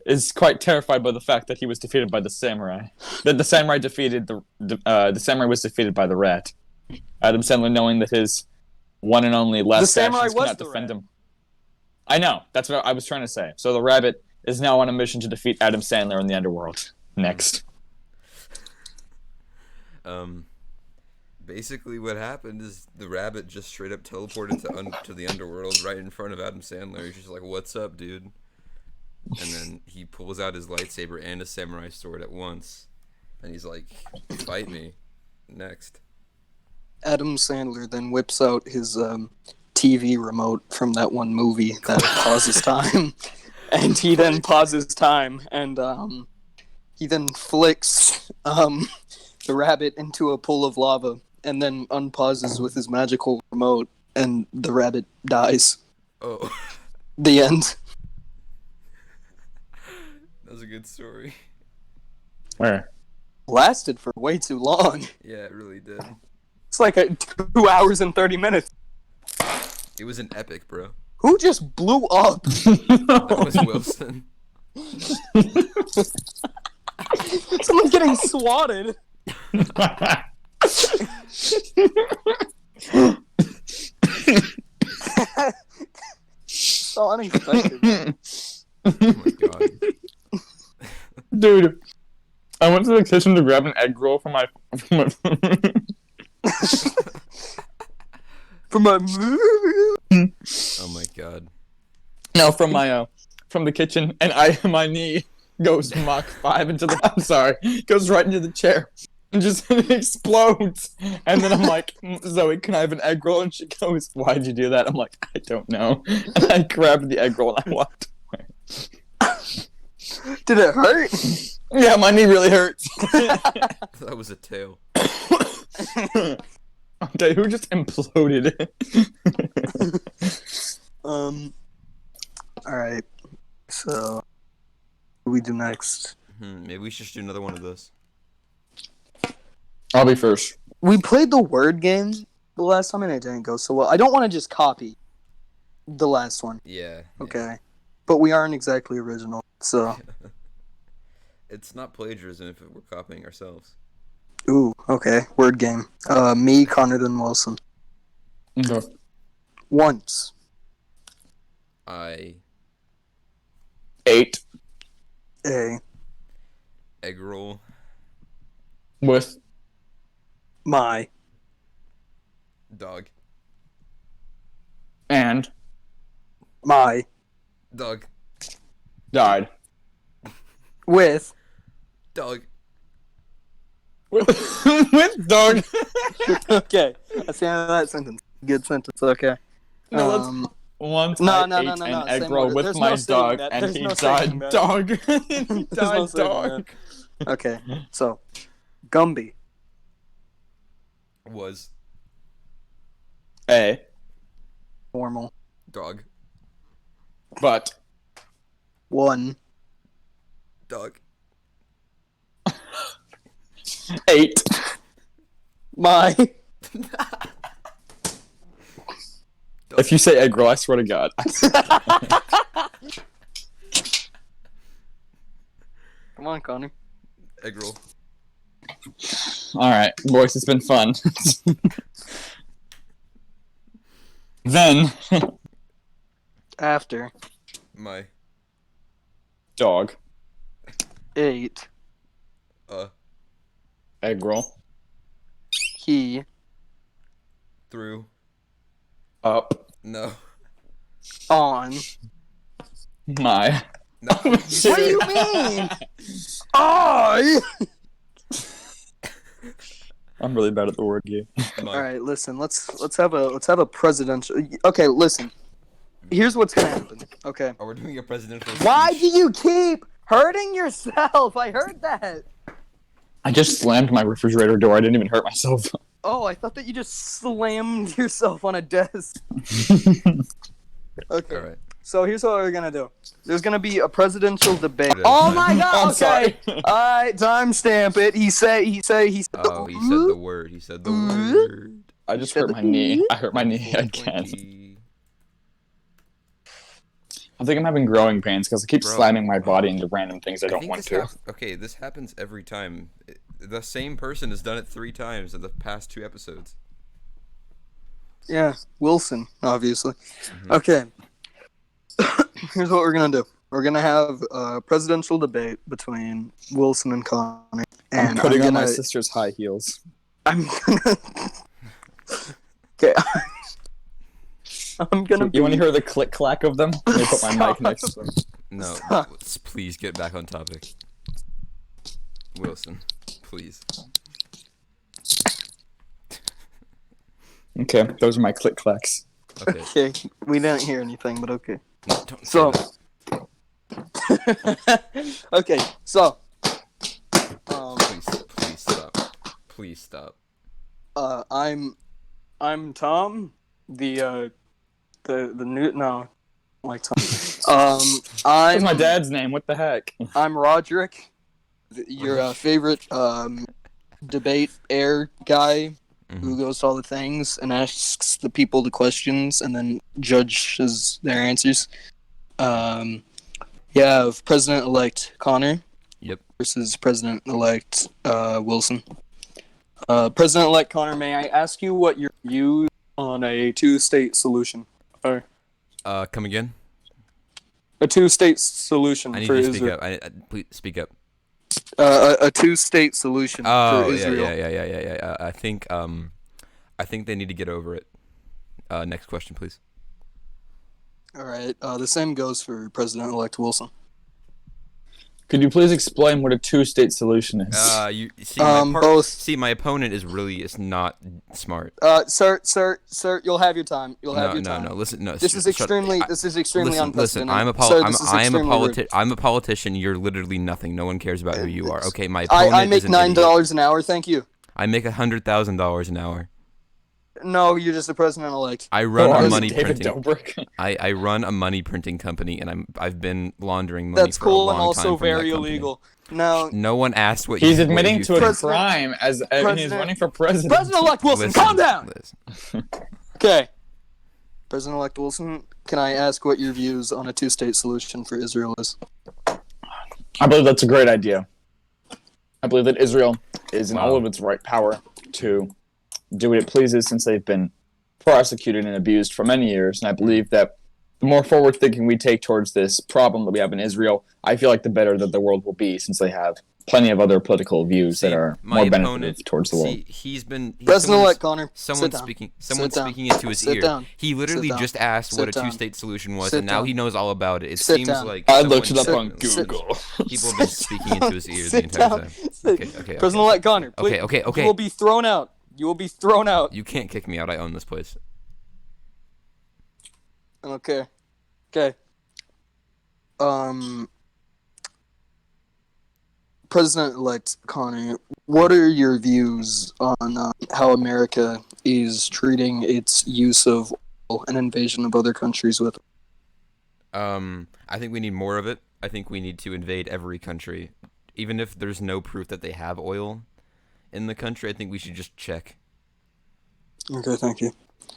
is quite terrified by the fact that he was defeated by the samurai. That the samurai defeated the samurai was defeated by the rat. Adam Sandler, knowing that his one and only last bastions cannot defend him. I know. That's what I was trying to say. So the rabbit is now on a mission to defeat Adam Sandler in the underworld. Next. Basically what happened is the rabbit just straight up teleported to the underworld right in front of Adam Sandler. He's just like, "What's up, dude?" And then he pulls out his lightsaber and a samurai sword at once. And he's like, fight me. Next. Adam Sandler then whips out his TV remote from that one movie that pauses time. And he then pauses time, and he then flicks the rabbit into a pool of lava, and then unpauses with his magical remote, and the rabbit dies. Oh. The end. That was a good story. Where? Lasted for way too long. Yeah, it really did. It's like 2 hours and 30 minutes. It was an epic, bro. Who just blew up? That was Wilson. Someone's getting swatted. So unexpected. Oh my god. Dude, I went to the kitchen to grab an egg roll from my For my Oh my god. no, from the kitchen, and my knee goes Mach 5 into the goes right into the chair and just explodes. And then I'm like, Zoe, can I have an egg roll? And she goes, why'd you do that? I'm like, I don't know. And I grabbed the egg roll and I walked away. Did it hurt? Yeah, my knee really hurts. That was a tail. Okay, who just imploded? Alright. So, what do we do next? Maybe we should do another one of those. I'll be first. We played the word game the last time and it didn't go so well. I don't want to just copy the last one. Yeah. Okay. But we aren't exactly original, so. It's not plagiarism if we're copying ourselves. Ooh, okay. Word game. Me, Connor, then Wilson. Okay. Once. I ate A. egg roll with My. dog. and My. Dog. died. With. Dog. With dog. Okay. That's the end of that sentence. Good sentence, okay. No, let's once No, I no, ate no, no, an no, egg same roll order. with There's my no saying dog, that. and There's he no saying died that. dog. He There's no died saying dog. Okay, so. Gumby. Was A. Formal. dog. But One. Dog. ate My. If you say egg roll, I swear to God. Come on, Connor. Egg roll. All right, boys, it's been fun. Then After. My. dog, 8. egg roll, He. Through. up, No. On. my. No. What do you mean? I. I'm really bad at the word game. My. All right, listen. Let's have a presidential. Okay, listen. Here's what's gonna happen. Okay. Oh, we're doing a presidential Why speech. do you keep hurting yourself? I heard that. I just slammed my refrigerator door. I didn't even hurt myself. Oh, I thought that you just slammed yourself on a desk. Okay. All right. So here's what we're gonna do. There's gonna be a presidential debate. Okay. Oh my God! I'm Okay. sorry. All right, timestamp it. He said. Oh, he said the word. He said the word. I just hurt my knee. I hurt my knee again. 420. I think I'm having growing pains because I keep Bro. slamming my body into random things I I don't think want this to. Okay, this happens every time. The same person has done it 3 times in the past 2 episodes. Yeah, Wilson, obviously. Mhm. Okay. Here's what we're gonna do. We're gonna have a presidential debate between Wilson and Connor, and I'm putting I'm on my gonna. sister's high heels. I'm gonna. Okay. I'm gonna. You want to hear the click clack of them? Let me put my mic next to them. No, please get back on topic. Wilson, please. Okay, those are my click clacks. Okay. Okay, we didn't hear anything, but okay. No, don't say So, that. okay, so, Please stop. Please stop. I'm Tom, the new no, like Tom. That's I'm my dad's name. What the heck? I'm Roderick, your favorite debate air guy who goes to all the things and asks the people the questions and then judges their answers. You have President-elect Connor. Yep. Versus President-elect Wilson. President-elect Connor, may I ask you what your views on a two-state solution are? Come again? A two-state solution I need for you to speak Israel. up. Please speak up. A two-state solution Oh, for Israel. yeah. I think they need to get over it. Next question, please. All right. The same goes for President-elect Wilson. Could you please explain what a two-state solution is? You see, both. See, my opponent is not smart. Sir, you'll have your time. You'll have your time. No. Listen, no. This is extremely unprecedented. Listen. I'm a politician. You're literally nothing. No one cares about who you are. Okay, my opponent I make is an idiot. $9 an hour. Thank you. I make $100,000 an hour. No, you're just the president-elect. I run a I'm money David printing. Dobrik. I run a money printing company, and I've been laundering money That's for a cool long and also time from that very company. illegal. No, No one asked what He's you, admitting what to you a think. crime and he's running for president. President-elect Wilson, Listen, calm down. listen. Okay. President-elect Wilson, can I ask what your views on a two-state solution for Israel is? I believe that's a great idea. I believe that Israel is in all of its right power to do what it pleases since they've been prosecuted and abused for many years. And I believe that the more forward thinking we take towards this problem that we have in Israel, I feel like the better that the world will be since they have plenty of other political views that are more beneficial towards the world. He's President-elect Connor, someone's speaking into his ear. down. He literally Sit down. just asked what a Sit down. two-state solution was, Sit and now down. he knows all about it. It Sit seems down. like I looked it someone up on just- Google. People have been speaking into his ear the Sit entire down. time. Sit. Okay. President-elect Connor, please. Okay. You will be thrown out. You will be thrown out. You can't kick me out. I own this place. Okay. President-elect Connor, what are your views on how America is treating its use of oil and invasion of other countries with? I think we need more of it. I think we need to invade every country, even if there's no proof that they have oil in the country. I think we should just check. Okay, thank you.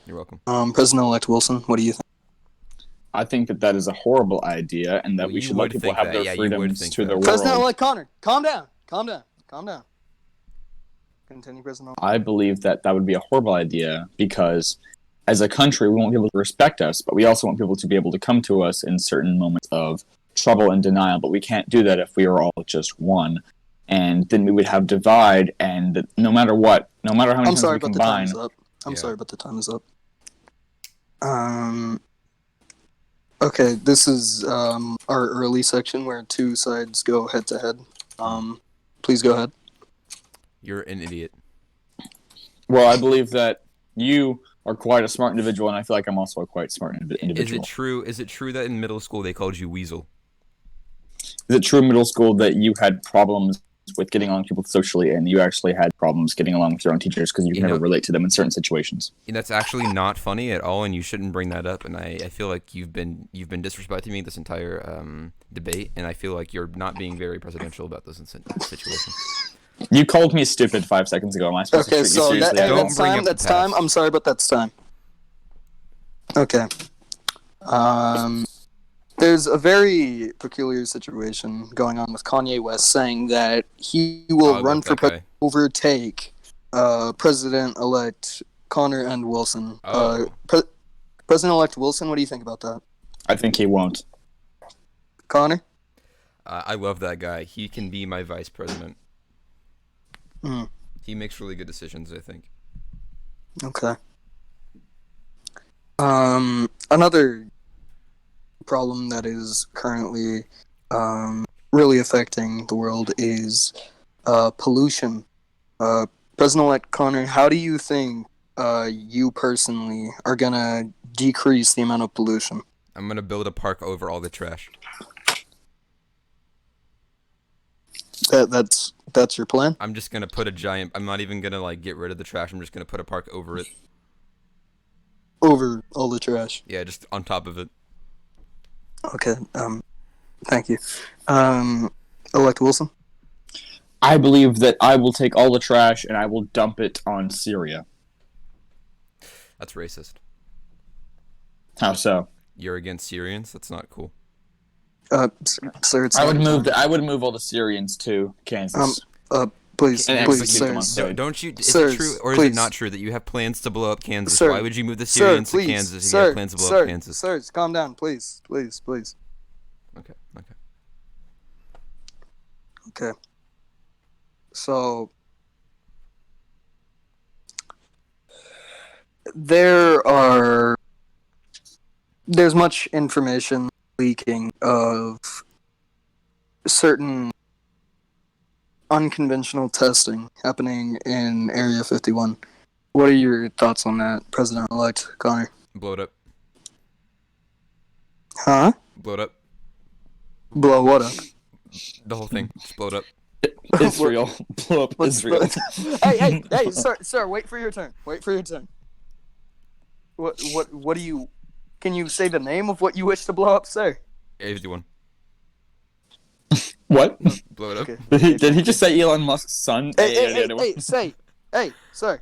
You're welcome. President-elect Wilson, what do you think? I think that is a horrible idea, and that Well, we you should let would people think have that. their Yeah, you would freedoms think to that. the world. President-elect Connor, calm down. Continue, President. I believe that would be a horrible idea because, as a country, we want people to respect us, but we also want people to be able to come to us in certain moments of trouble and denial. But we can't do that if we are all just one, and then we would have divide. And no matter what, no matter how many times we combine. I'm sorry, but the time is up. Okay, this is our early section where two sides go head to head. Please go ahead. You're an idiot. Well, I believe that you are quite a smart individual, and I feel like I'm also a quite smart individual. Is it true that in middle school they called you Weasel? Is it true in middle school that you had problems with getting along with people socially, and you actually had problems getting along with your own teachers because you can never relate to them in certain situations? That's actually not funny at all, and you shouldn't bring that up. And I feel like you've been disrespecting me this entire debate, and I feel like you're not being very presidential about this situation. You called me stupid 5 seconds ago. Am I supposed to treat you seriously? That's time. I'm sorry, but that's time. Okay. There's a very peculiar situation going on with Kanye West saying that he will run for president to overtake President-elect Connor and Wilson. President-elect Wilson, what do you think about that? I think he won't. Connor? I love that guy. He can be my vice president. He makes really good decisions, I think. Okay. Another problem that is currently really affecting the world is pollution. President-elect Connor, how do you think you personally are gonna decrease the amount of pollution? I'm gonna build a park over all the trash. That's your plan? I'm just gonna put a giant. I'm not even gonna like get rid of the trash. I'm just gonna put a park over it. Over all the trash. Yeah, just on top of it. Okay. Thank you. Elect Wilson. I believe that I will take all the trash and I will dump it on Syria. That's racist. How so? You're against Syrians? That's not cool. Sir, it's I would not- move all the Syrians to Kansas. Please, And please, execute sir. them on So don't you? Is Sirs, it true or is please. it not true that you have plans to blow up Kansas? Sir, Why would you move the Sir, Syrians please, to Kansas if you sir, have plans to blow sir, up Kansas? Sirs, calm down, please, please, please. Okay. Okay. So there's much information leaking of certain unconventional testing happening in Area 51. What are your thoughts on that, President-elect Connor? Blow it up. Huh? Blow it up. Blow what up? The whole thing. Just blow it up. Israel. Blow up Israel. hey, sir, wait for your turn. Wait for your turn. What do you... Can you say the name of what you wish to blow up, sir? Area 51. What? Blow it up. Okay. Did he just say Elon Musk's son? Hey, sir.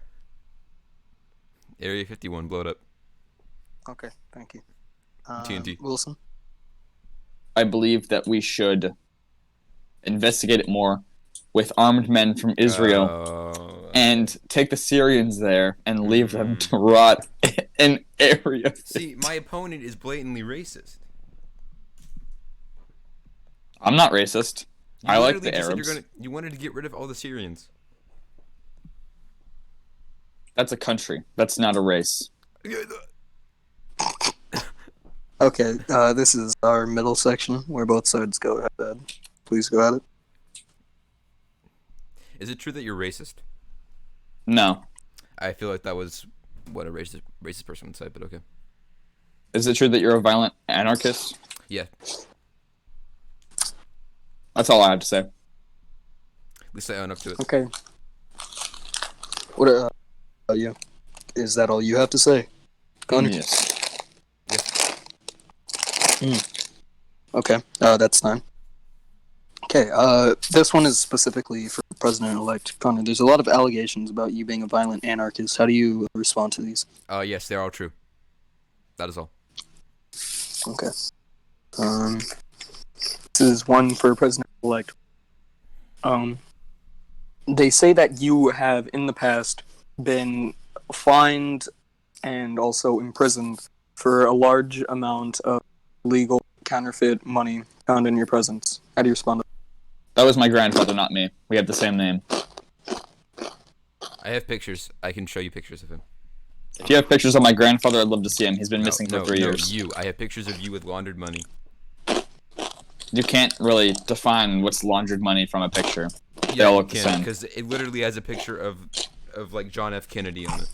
Area 51. Blow it up. Okay, thank you. TNT. Wilson? I believe that we should investigate it more with armed men from Israel and take the Syrians there and leave them to rot in Area 50. See, my opponent is blatantly racist. I'm not racist. You I like literally the just said Arabs. you wanted to get rid of all the Syrians. That's a country. That's not a race. Okay, this is our middle section where both sides go ahead. Please go at it. Is it true that you're racist? No. I feel like that was what a racist person would say, but okay. Is it true that you're a violent anarchist? Yeah. That's all I have to say. At least I own up to it. Okay. What about you? Is that all you have to say, Connor? Yes. Okay, that's fine. Okay, this one is specifically for President-elect Connor. There's a lot of allegations about you being a violent anarchist. How do you respond to these? Yes, they're all true. That is all. Okay. This is one for President-elect. They say that you have, in the past, been fined and also imprisoned for a large amount of legal counterfeit money found in your presence. How do you respond to That was my grandfather, not me. We have the same name. I have pictures. I can show you pictures of him. If you have pictures of my grandfather, I'd love to see him. He's been missing for 3 years. You. I have pictures of you with laundered money. You can't really define what's laundered money from a picture. They Yeah, all you look the can, same. because it literally has a picture of like John F. Kennedy on it.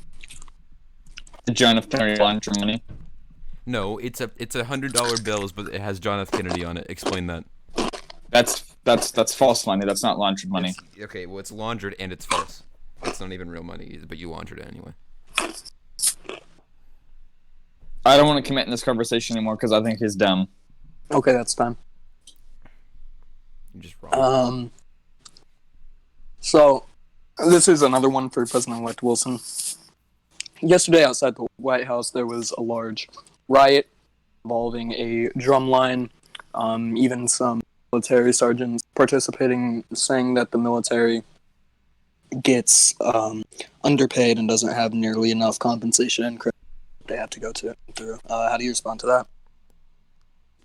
The John F. Kennedy laundered money. No, it's $100 bills, but it has John F. Kennedy on it. Explain that. That's false money. That's not laundered money. Okay, well, it's laundered and it's false. It's not even real money, but you laundered it anyway. I don't want to commit in this conversation anymore because I think he's dumb. Okay, that's fine. You're just wrong. So, this is another one for President-elect Wilson. Yesterday, outside the White House, there was a large riot involving a drum line, even some military sergeants participating, saying that the military gets underpaid and doesn't have nearly enough compensation and credit they have to go through. How do you respond to that?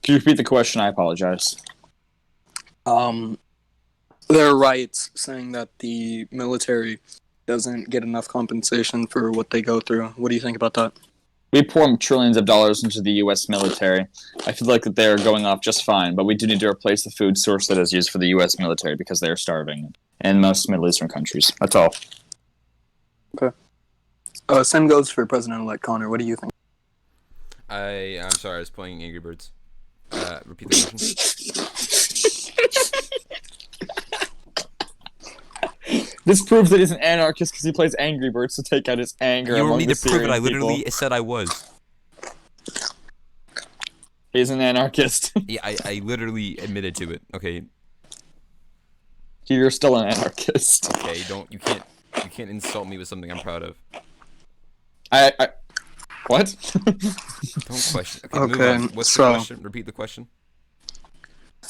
Can you repeat the question? I apologize. There are riots saying that the military doesn't get enough compensation for what they go through. What do you think about that? We pour trillions of dollars into the U.S. military. I feel like that they are going off just fine, but we do need to replace the food source that is used for the U.S. military because they are starving in most Middle Eastern countries. That's all. Okay. Same goes for President-elect Connor. What do you think? I'm sorry, I was playing Angry Birds. Repeat the question. This proves that he's an anarchist because he plays Angry Birds to take out his anger. You don't among need the to prove it. I Syrian literally people. said I was. He's an anarchist. Yeah, I literally admitted to it. Okay, You're still an anarchist. okay. You can't insult me with something I'm proud of. What? Don't question. Okay, move Okay, on. What's so- the question? Repeat the question.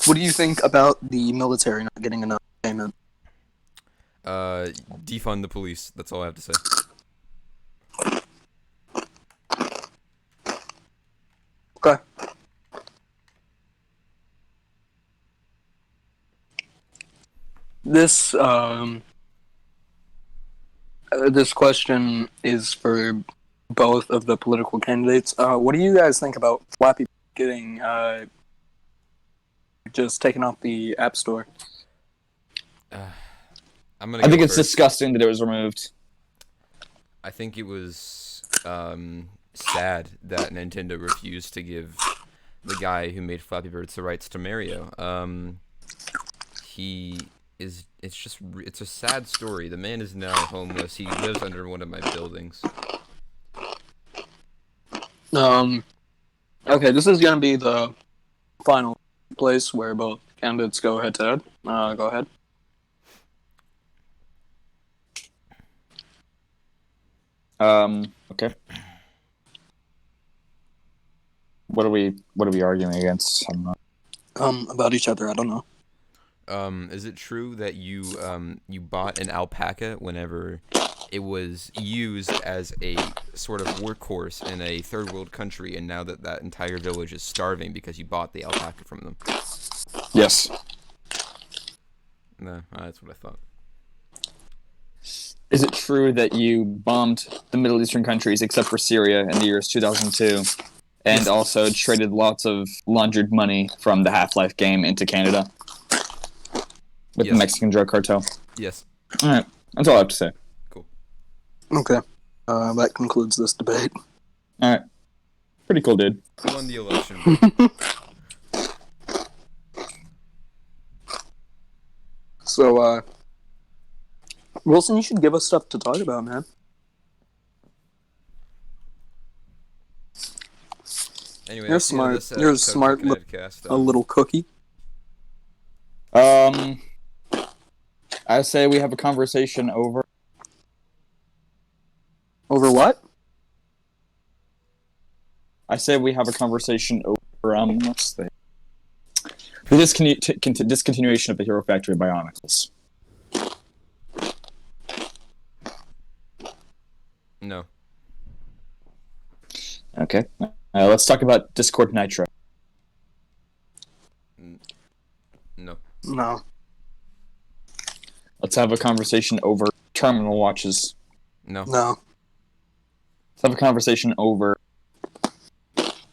What do you think about the military not getting enough payment? Defund the police. That's all I have to say. Okay. This this question is for both of the political candidates. What do you guys think about Flappy getting just taken off the App Store? I'm gonna. I think go it's first. disgusting that it was removed. I think it was sad that Nintendo refused to give the guy who made Flappy Birds the rights to Mario. It's a sad story. The man is now homeless. He lives under one of my buildings. Okay, this is gonna be the final place where both candidates go head to head. Go ahead. Okay. What are we arguing against? I don't know. About each other. I don't know. Is it true that you bought an alpaca whenever it was used as a sort of workhorse in a third world country, and now that entire village is starving because you bought the alpaca from them? Yes. No, that's what I thought. Is it true that you bombed the Middle Eastern countries except for Syria in the years 2002, and also traded lots of laundered money from the Half-Life game into Canada with the Yes. Mexican drug cartel? Yes. All right, that's all I have to say. Cool. Okay. That concludes this debate. All right, pretty cool, dude. Who won the election? So, Wilson, you should give us stuff to talk about, man. Anyway, You're that's the end of smart. this You're a episode of smart Kinetic Kast. A little cookie. I say we have a conversation over. Over what? I say we have a conversation over. What's the discontinuation of the Hero Factory Bionicles. No. Okay. Let's talk about Discord Nitro. No. No. Let's have a conversation over terminal watches. No. No. Let's have a conversation over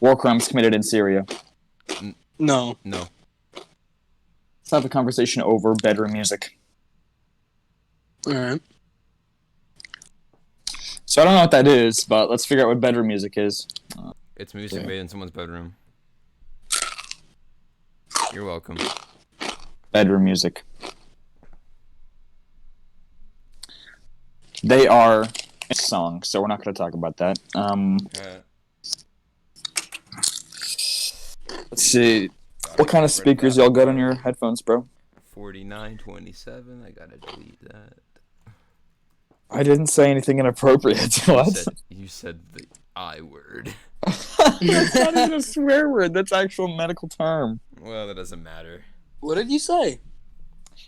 war crimes committed in Syria. No. No. Let's have a conversation over bedroom music. Alright. So I don't know what that is, but let's figure out what bedroom music is. It's music Yeah. made in someone's bedroom. You're welcome. Bedroom music. They are a song, so we're not going to talk about that. Let's see. What kind of speakers y'all got on your headphones, bro? 4927. I gotta delete that. I didn't say anything inappropriate. What? You said the I word. That's not even a swear word. That's actual medical term. Well, that doesn't matter. What did you say?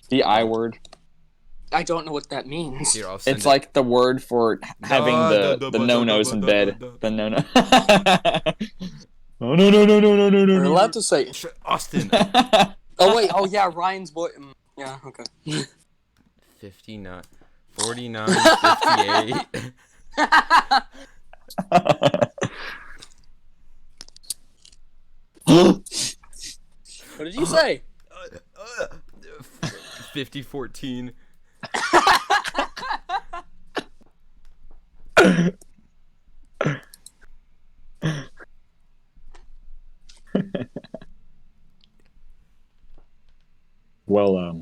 The I word. I don't know what that means. Here, I'll send It's like the word for having the no-nos in bed. The no-no. Oh, no. You're allowed to say. Austin. Oh wait. Oh yeah. Ryan's boy. Yeah. Okay. 59. 49. 58. say? 50-14. Well, I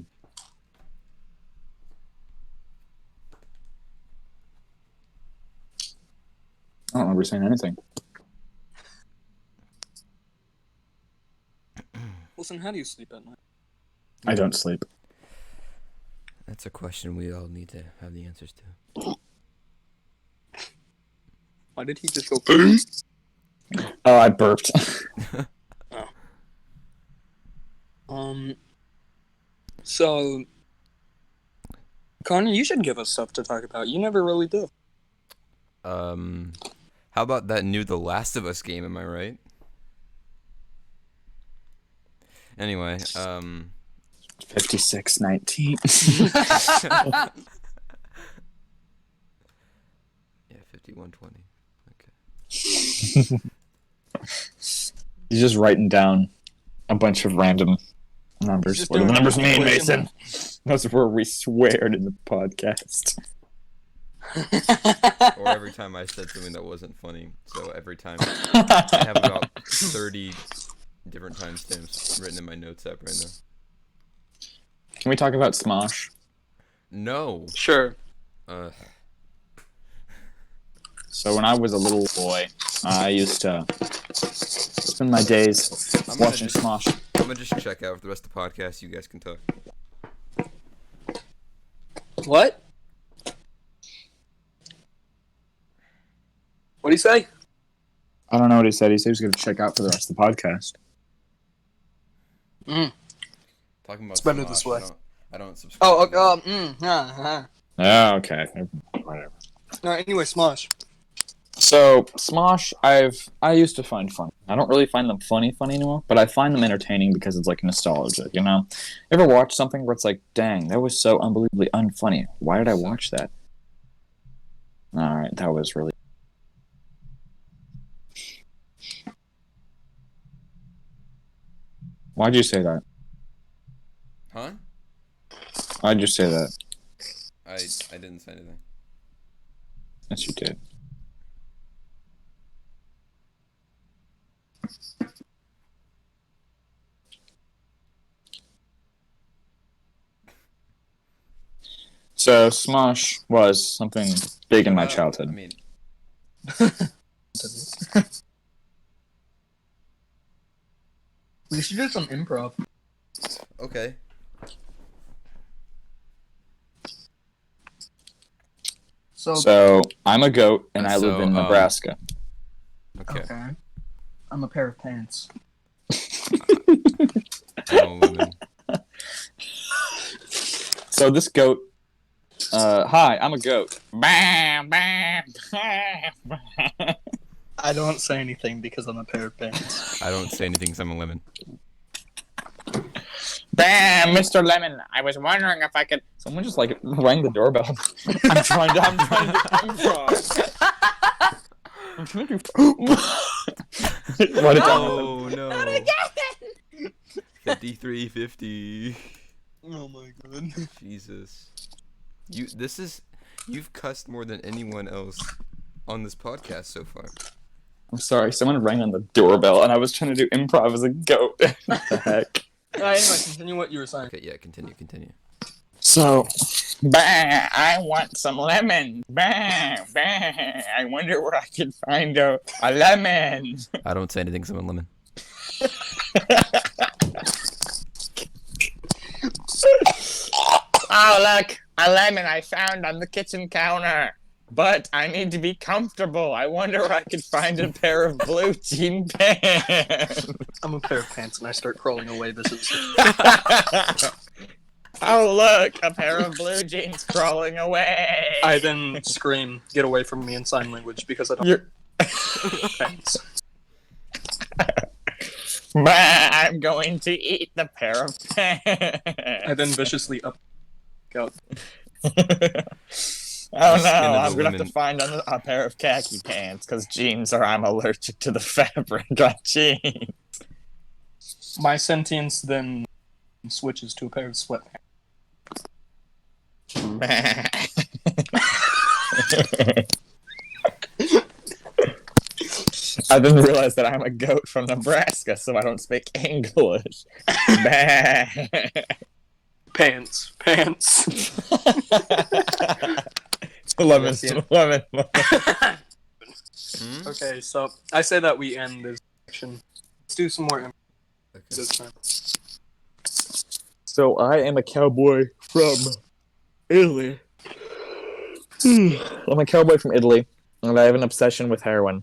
don't remember saying anything. Listen, how do you sleep at night? I don't sleep. That's a question we all need to have the answers to. Why did he just go? Oh, I burped. So, Connor, you should give us stuff to talk about. You never really do. How about that new The Last of Us game, am I right? Anyway, 56-19. Yeah, 51-20. Okay. He's just writing down a bunch of random numbers. Just What do the doing numbers it. mean, Mason? Those were we sweared in the podcast. Or every time I said something that wasn't funny. So every time I have about 30 different timestamps written in my notes app right now. Can we talk about Smosh? No. Sure. So when I was a little boy, I used to spend my days watching Smosh. I'm gonna just check out for the rest of the podcast. You guys can talk. What? What'd he say? I don't know what he said. He said he was going to check out for the rest of the podcast. Talking about It's better Smosh, this way. I don't subscribe. Oh, to that. Yeah, okay. Whatever. No, anyway, Smosh. So Smosh, I used to find fun. I don't really find them funny anymore, but I find them entertaining because it's like nostalgia. You know, ever watch something where it's like, dang, that was so unbelievably unfunny. Why did I watch that? All right, that was really. Why'd you say that? Huh? Why'd you say that? I didn't say anything. Yes, you did. So Smosh was something big in my childhood. I mean, We should do some improv. okay. So I'm a goat and I live in Nebraska. Okay. I'm a pair of pants. I'm a woman. So this goat. Hi, I'm a goat. Bam, bam, bam. I don't say anything because I'm a pair of pants. I don't say anything because I'm a lemon. Bam, Mr. Lemon. I was wondering if I could. Someone just like rang the doorbell. I'm trying to improv. I'm trying to. What Oh no. 53-50. Oh my god. Jesus. You've cussed more than anyone else on this podcast so far. I'm sorry, someone rang on the doorbell and I was trying to do improv as a goat. What the heck? Anyway, continue what you were saying. Okay, yeah, continue. So, bah, I want some lemon. Bah, bah. I wonder where I can find a lemon. I don't say anything because I'm a lemon. Oh, look, a lemon I found on the kitchen counter. But I need to be comfortable. I wonder where I could find a pair of blue jean pants. I'm a pair of pants and I start crawling away viciously. Oh, look, a pair of blue jeans crawling away. I then scream, "Get away from me!" in sign language because I don't You're... have pants. I'm going to eat the pair of pants. I then viciously up. Out. Oh no, skin of the I'm gonna have to lemon. find a pair of khaki pants because I'm allergic to the fabric on jeans. My sentience then switches to a pair of sweatpants. I didn't realize that I'm a goat from Nebraska, so I don't speak English. Pants. lemon. Okay, so I say that we end this section. Let's do some more improv this time. So I am a cowboy from Italy. I'm a cowboy from Italy, and I have an obsession with heroin.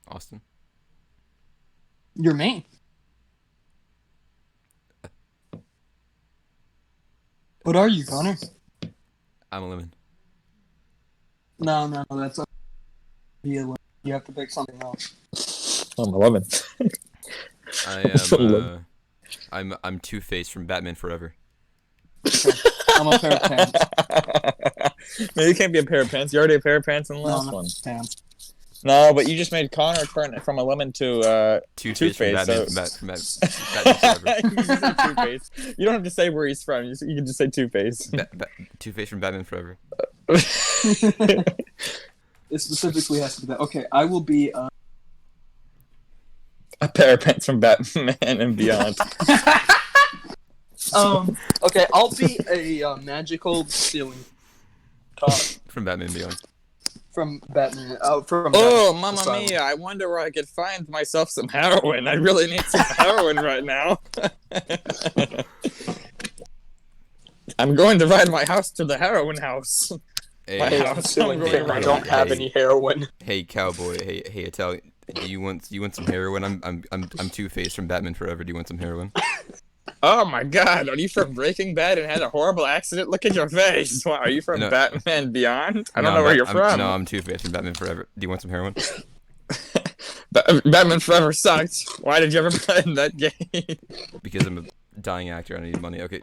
Austin. You're me. What are you, Connor? I'm a lemon. No, that's a lemon. You have to pick something else. I'm a lemon. I'm Two-Face from Batman Forever. Okay. I'm a pair of pants. No, you can't be a pair of pants. You're already a pair of pants in the last one. Pants. No, but you just made Connor turn from a lemon to Two-Face from Batman, so... from Batman Forever. You can say Two-Face. You don't have to say where he's from. You can just say Two-Face. Two-Face from Batman Forever. It specifically has to be that. Okay, I will be a pair of pants from Batman and Beyond. Okay, I'll be a magical ceiling top from Batman Beyond. From Batman. Oh, Mamma Mia! I wonder where I could find myself some heroin. I really need some heroin right now. I'm going to ride my house to the heroin house. Hey, I don't have any heroin. Hey, cowboy. Hey, Italian. Do you want some heroin? I'm Two-Face from Batman Forever. Do you want some heroin? Oh my God! Are you from Breaking Bad and had a horrible accident? Look at your face. Wow, are you from Batman Beyond? I don't know where you're from. No, I'm Two-Face from Batman Forever. Do you want some heroin? Batman Forever sucked. Why did you ever play in that game? Because I'm a dying actor. I need money. Okay,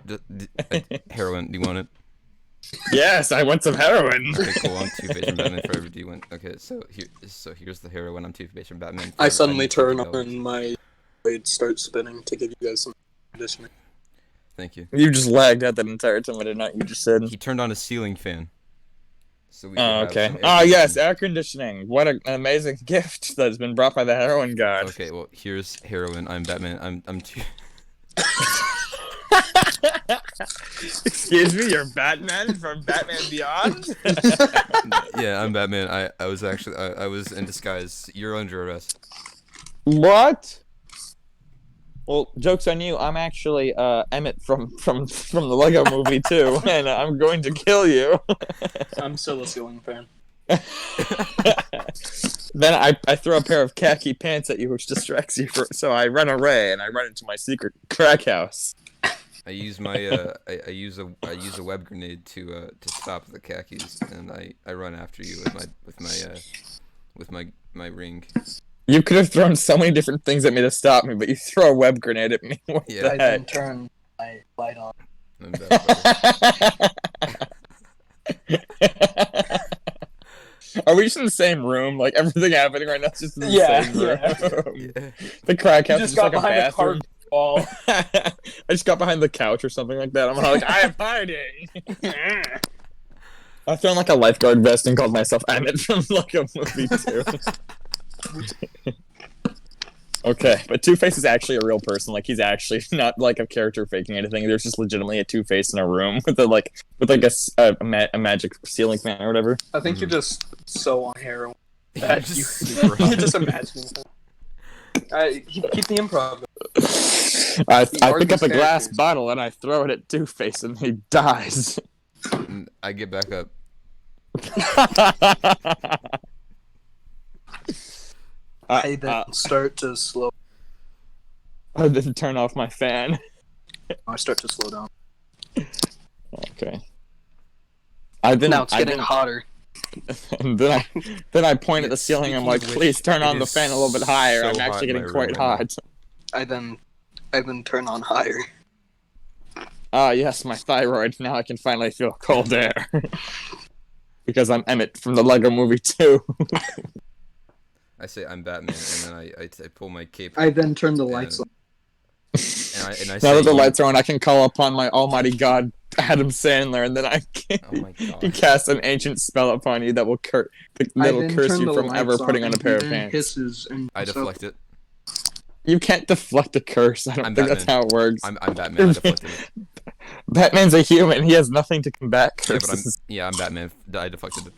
heroin. Do you want it? Yes, I want some heroin. Okay, cool. I'm Two-Face from Batman Forever. Do you want? Okay, so here's the heroin. I'm Two-Face from Batman Forever. I suddenly turn on my blade, start spinning to give you guys some conditioning. Thank you. You just lagged out that entire time. I did not. You just said he turned on a ceiling fan. So we okay. Oh yes, air conditioning. What an amazing gift that's been brought by the heroin god. Okay, well here's heroin. I'm Batman. I'm two. Excuse me, you're Batman from Batman Beyond? Yeah, I'm Batman. I was actually I was in disguise. You're under arrest. What? Well, joke's on you. I'm actually Emmett from the Lego Movie too, and I'm going to kill you. I'm still a ceiling fan. Then I throw a pair of khaki pants at you, which distracts you. So I run away and I run into my secret crack house. I use my I use a web grenade to stop the khakis, and I run after you with my ring. You could have thrown so many different things at me to stop me, but you throw a web grenade at me. What Yeah. the I heck? then turn my light on. I'm Batman. Are we just in the same room? Like everything happening right now is just in the same room. Yeah. The crack house just is got like a behind a bathroom. card wall. I just got behind the couch or something like that. I'm like, I am hiding. I throw on like a lifeguard vest and called myself Emmett from like a movie too. Okay, but Two-Face is actually a real person. Like he's actually not like a character faking anything. There's just legitimately a Two-Face in a room with a magic ceiling fan or whatever. I think you're just so on heroin. You're That just you, super you're high. just imagining things. Keep the improv. I are pick up these a glass characters? bottle and I throw it at Two-Face and he dies. I get back up. I then start to slow. I then turn off my fan. I start to slow down. Okay. Now it's getting hotter. And then I point at the ceiling. I'm like, Speaking of please which, turn on it the is fan a little bit higher. so I'm hot actually in getting my quite room right hot. I then turn on higher. Ah, yes, my thyroid. Now I can finally feel cold air. Because I'm Emmett from the Lego Movie 2. I say I'm Batman, and then I pull my cape. I then turn the lights on. And I Now say that the lights are on, I can call upon my almighty god, Adam Sandler, and then I Oh my can god. cast an ancient spell upon you that will curse you from ever putting on a pair of pants. Hisses and I deflect it. You can't deflect a curse. I don't I'm think that's how it works. I'm Batman. I deflected it. Batman's a human. He has nothing to combat Yeah, but curses. I'm Batman. I deflected it.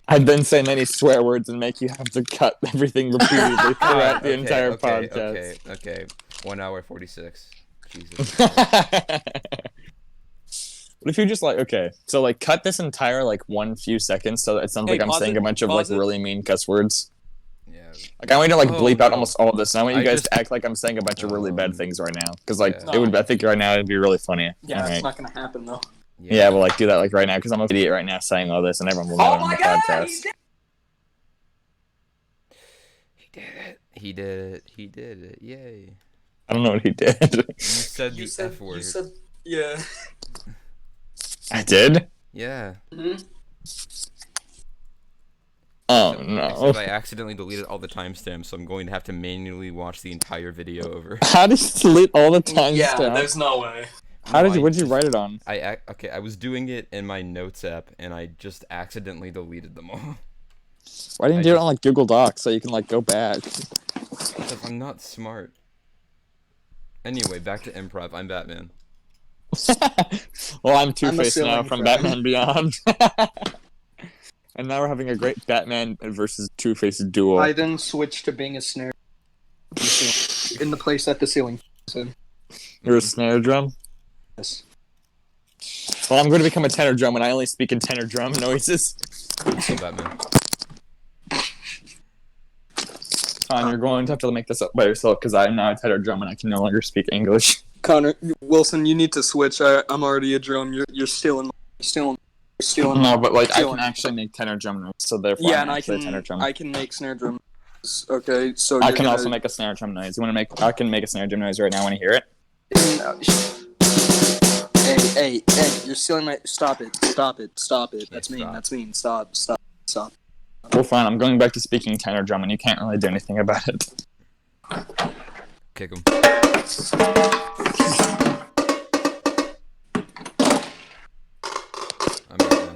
I'd then say many swear words and make you have to cut everything repeatedly throughout the entire podcast. Okay. 1 hour 46. Jesus. What if you just cut this entire one few seconds so that it sounds like I'm saying a bunch of really mean cuss words. Yeah. I want you to bleep out no. almost all of this. And I want you guys just- to act like I'm saying a bunch of really bad things right now, because Yeah. it would. I think right now it'd be really funny. Yeah, All it's right. not gonna happen though. Yeah, well, do that right now, because I'm an idiot right now saying all this, and everyone will know it on the podcast. He did it. Yay. I don't know what he did. You said the F word. You said, yeah. I did? Yeah. Oh Except no! I accidentally deleted all the timestamps, so I'm going to have to manually watch the entire video over. How did you delete all the time Yeah, stuff? there's no way. What did you write it on? I was doing it in my notes app, and I just accidentally deleted them all. Why didn't you do it on Google Docs so you can go back? Because I'm not smart. Anyway, back to improv. I'm Batman. Well, I'm Two-Face ceiling now from fan. Batman Beyond. And now we're having a great Batman versus Two-Face duel. I then switched to being a snare in the place that the ceiling is in. You're a snare drum? Yes. Well, I'm going to become a tenor drum, and I only speak in tenor drum noises. I'm still Batman. Fine, you're going to have to make this up by yourself, because I'm now a tenor drum, and I can no longer speak English. Connor Wilson, you need to switch. I'm already a drum. You're stealing. No, but I can actually make tenor drum noise, so therefore Yeah, I'm and actually a tenor drum. I can make snare drum. Okay, so I can also make a snare drum noise. I can make a snare drum noise right now. Want to hear it? Hey! You're stealing my. Stop it! That's mean. Stop. Well, fine. I'm going back to speaking tenor drum, and you can't really do anything about it. Kick him. I'm Batman.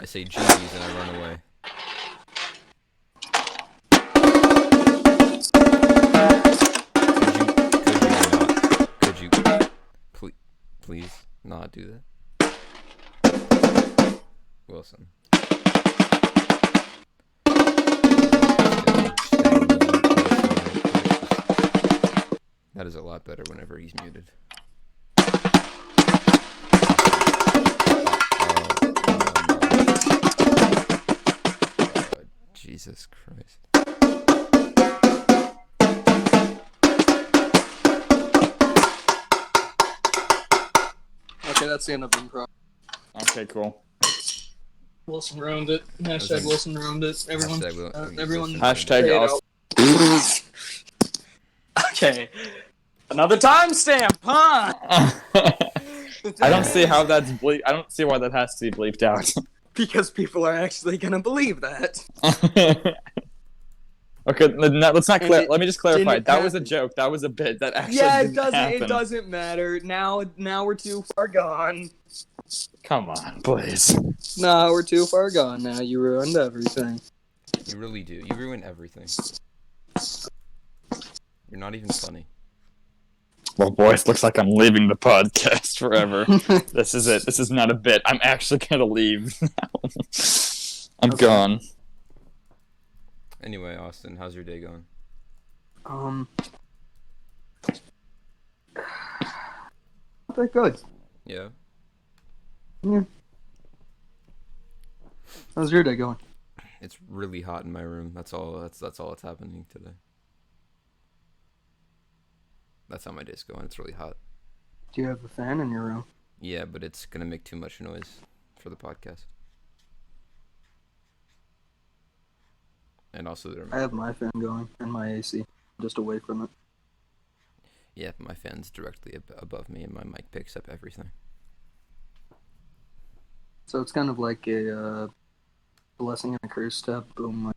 I say GG's and I run away. Could you please not do that? Wilson. That is a lot better whenever he's muted. Jesus Christ. Okay, that's the end of improv. Okay, cool. Wilson roamed it. Hashtag Wilson roamed it. Everyone. Everyone. Hashtag say it us. out. Okay. Another timestamp, huh? I don't see how that's I don't see why that has to be bleeped out. Because people are actually gonna believe that. Okay, let's not clear. Let me just clarify. didn't That was a happen. joke. That was a bit. That actually Yeah, didn't happen. it doesn't matter. Now we're too far gone. Come on, please. Nah, we're too far gone now. You ruined everything. You really do. You ruin everything. You're not even funny. Well, boys, looks like I'm leaving the podcast forever. This is it. This is not a bit. I'm actually gonna leave now. I'm gone. Anyway, Austin, how's your day going? Not that good. Yeah. Yeah. How's your day going? It's really hot in my room. That's all that's happening today. That's how my day's going. It's really hot. Do you have a fan in your room? Yeah, but it's gonna make too much noise. for the podcast. And also, I have my fan going and my AC, just away from it. yeah, my fan's directly above me, and my mic picks up everything. So it's kind of like a blessing and a curse step. Boom, like.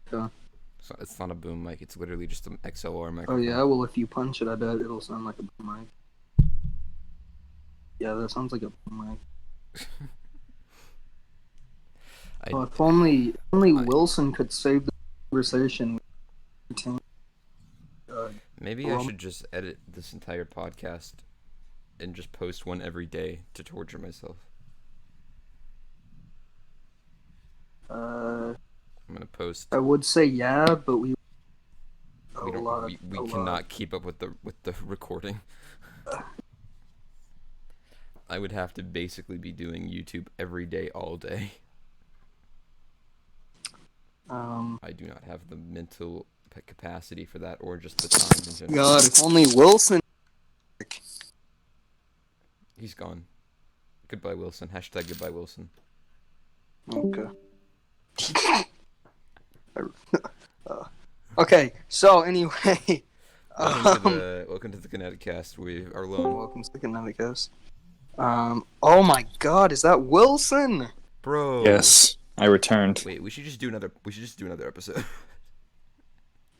So it's not a boom mic; it's literally just an XLR Oh microphone. yeah, well if you punch it, I bet it'll sound like a boom mic. Yeah, that sounds like a boom mic. Oh, if only Wilson could save the conversation. Maybe I should just edit this entire podcast and just post one every day to torture myself. I'm gonna post. I would say yeah, but we cannot keep up with the recording. I would have to basically be doing YouTube every day, all day. I do not have the mental capacity for that, or just the time in general. God, if only Wilson. He's gone. Goodbye, Wilson. Hashtag goodbye, Wilson. Okay. Okay. So anyway, Welcome to the Kinetic Kast. We are alone. welcome to the Kinetic Kast. Oh my God, is that Wilson? Bro. Yes, I returned. Wait, we should just do another episode.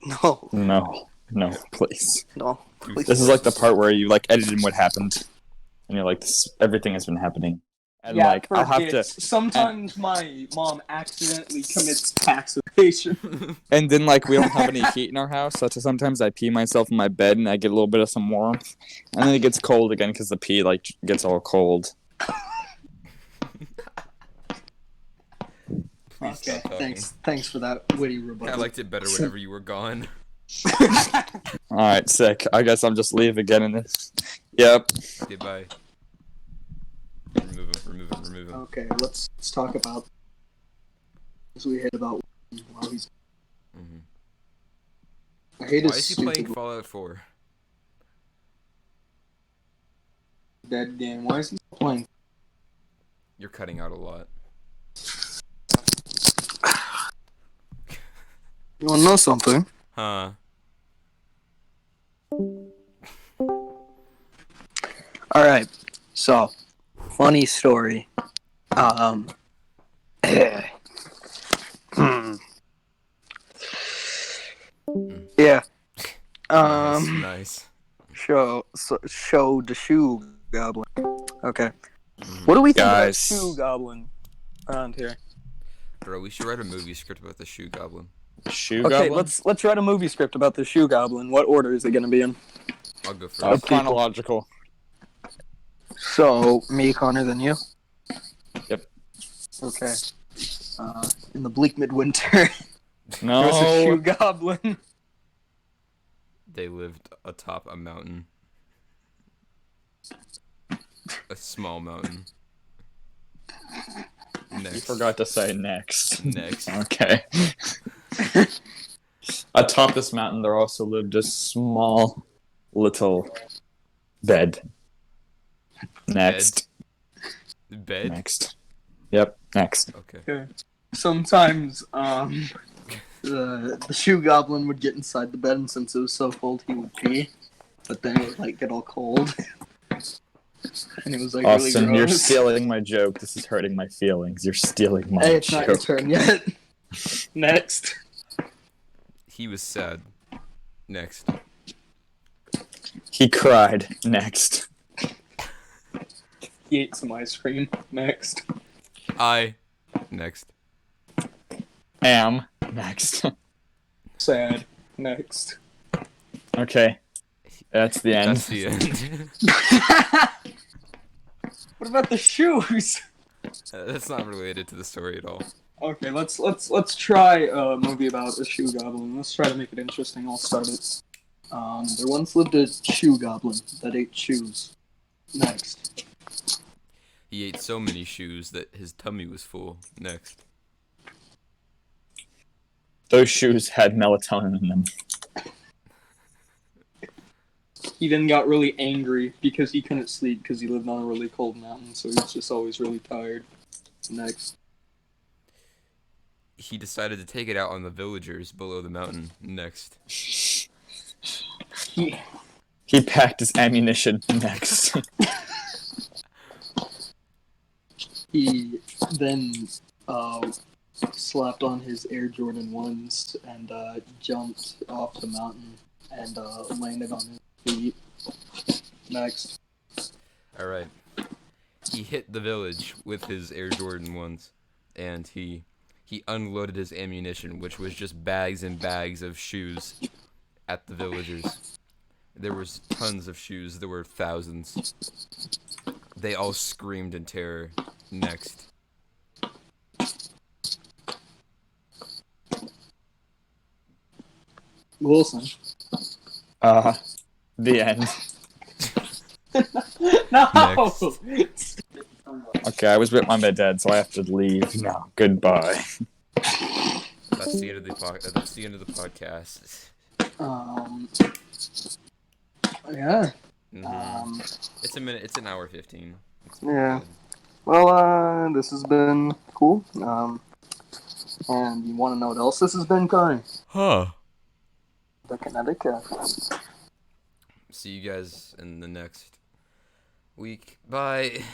No, No, please. no. Please. This is like the part where you like edit in what happened, and you're like, this, everything has been happening, and Yeah, like I'll have to. Sometimes my mom accidentally commits tax evasion. And then like we don't have any heat in our house, so sometimes I pee myself in my bed and I get a little bit of some warmth, and then it gets cold again because the pee like gets all cold. Please Okay, stop talking. thanks for that witty rebuttal. I liked it better whenever you were gone. All right, sick. I guess I'll just leave again in this. Yep. Okay, bye. Remove him. Okay, let's talk about as we hate about while he's. I hate Why his is he stupid playing Fallout 4? dead game. Why is he still playing? You're cutting out a lot. You wanna know something? Huh. All right, so funny story. Yeah. Nice. Show the shoe goblin. Okay. What do we think about Guys. shoe goblin around here? Bro, we should write a movie script about the shoe goblin. Shoe Okay, goblin? let's write a movie script about the shoe goblin. What order is it gonna be in? I'll go first. Chronological. So me, Connor, then you. Yep. Okay. In the bleak midwinter, No. there's a shoe goblin. They lived atop a mountain. A small mountain. Next. You forgot to say next. Next. Okay. Atop this mountain, there also lived a small little bed. Next. Bed? Next. Yep. Next. Okay. Okay. Sometimes, the shoe goblin would get inside the bed, and since it was so cold, he would pee. But then it would like get all cold, and it was like Austin, really you're gross. stealing my joke. This is hurting my feelings. You're stealing my Hey, it's not your joke. turn yet. Next. He was sad. Next. He cried. Next. He ate some ice cream. Next. Next. Next. Sad. Next. Okay. That's the end. That's the end. What about the shoes? That's not related to the story at all. Okay, let's try a movie about a shoe goblin. Let's try to make it interesting. I'll start it. There once lived a shoe goblin that ate shoes. Next. He ate so many shoes that his tummy was full. Next. Those shoes had melatonin in them. He then got really angry because he couldn't sleep because he lived on a really cold mountain, so he was just always really tired. Next. He decided to take it out on the villagers below the mountain. Next. He packed his ammunition. Next. He then slapped on his Air Jordan 1s and jumped off the mountain and landed on his feet. Next. Alright. He hit the village with his Air Jordan 1s, and he unloaded his ammunition, which was just bags and bags of shoes, at the villagers. There was tons of shoes. There were thousands. They all screamed in terror. Next. Wilson. The end. No! Next. Okay, I was with my dad, so I have to leave now. Goodbye. That's the end of the that's the end of the podcast. Yeah. It's a minute. It's an hour 15. Yeah. Well, this has been cool. And you want to know what else this has been, Connie? Huh. The Kinetic Kast. See you guys in the next week. Bye.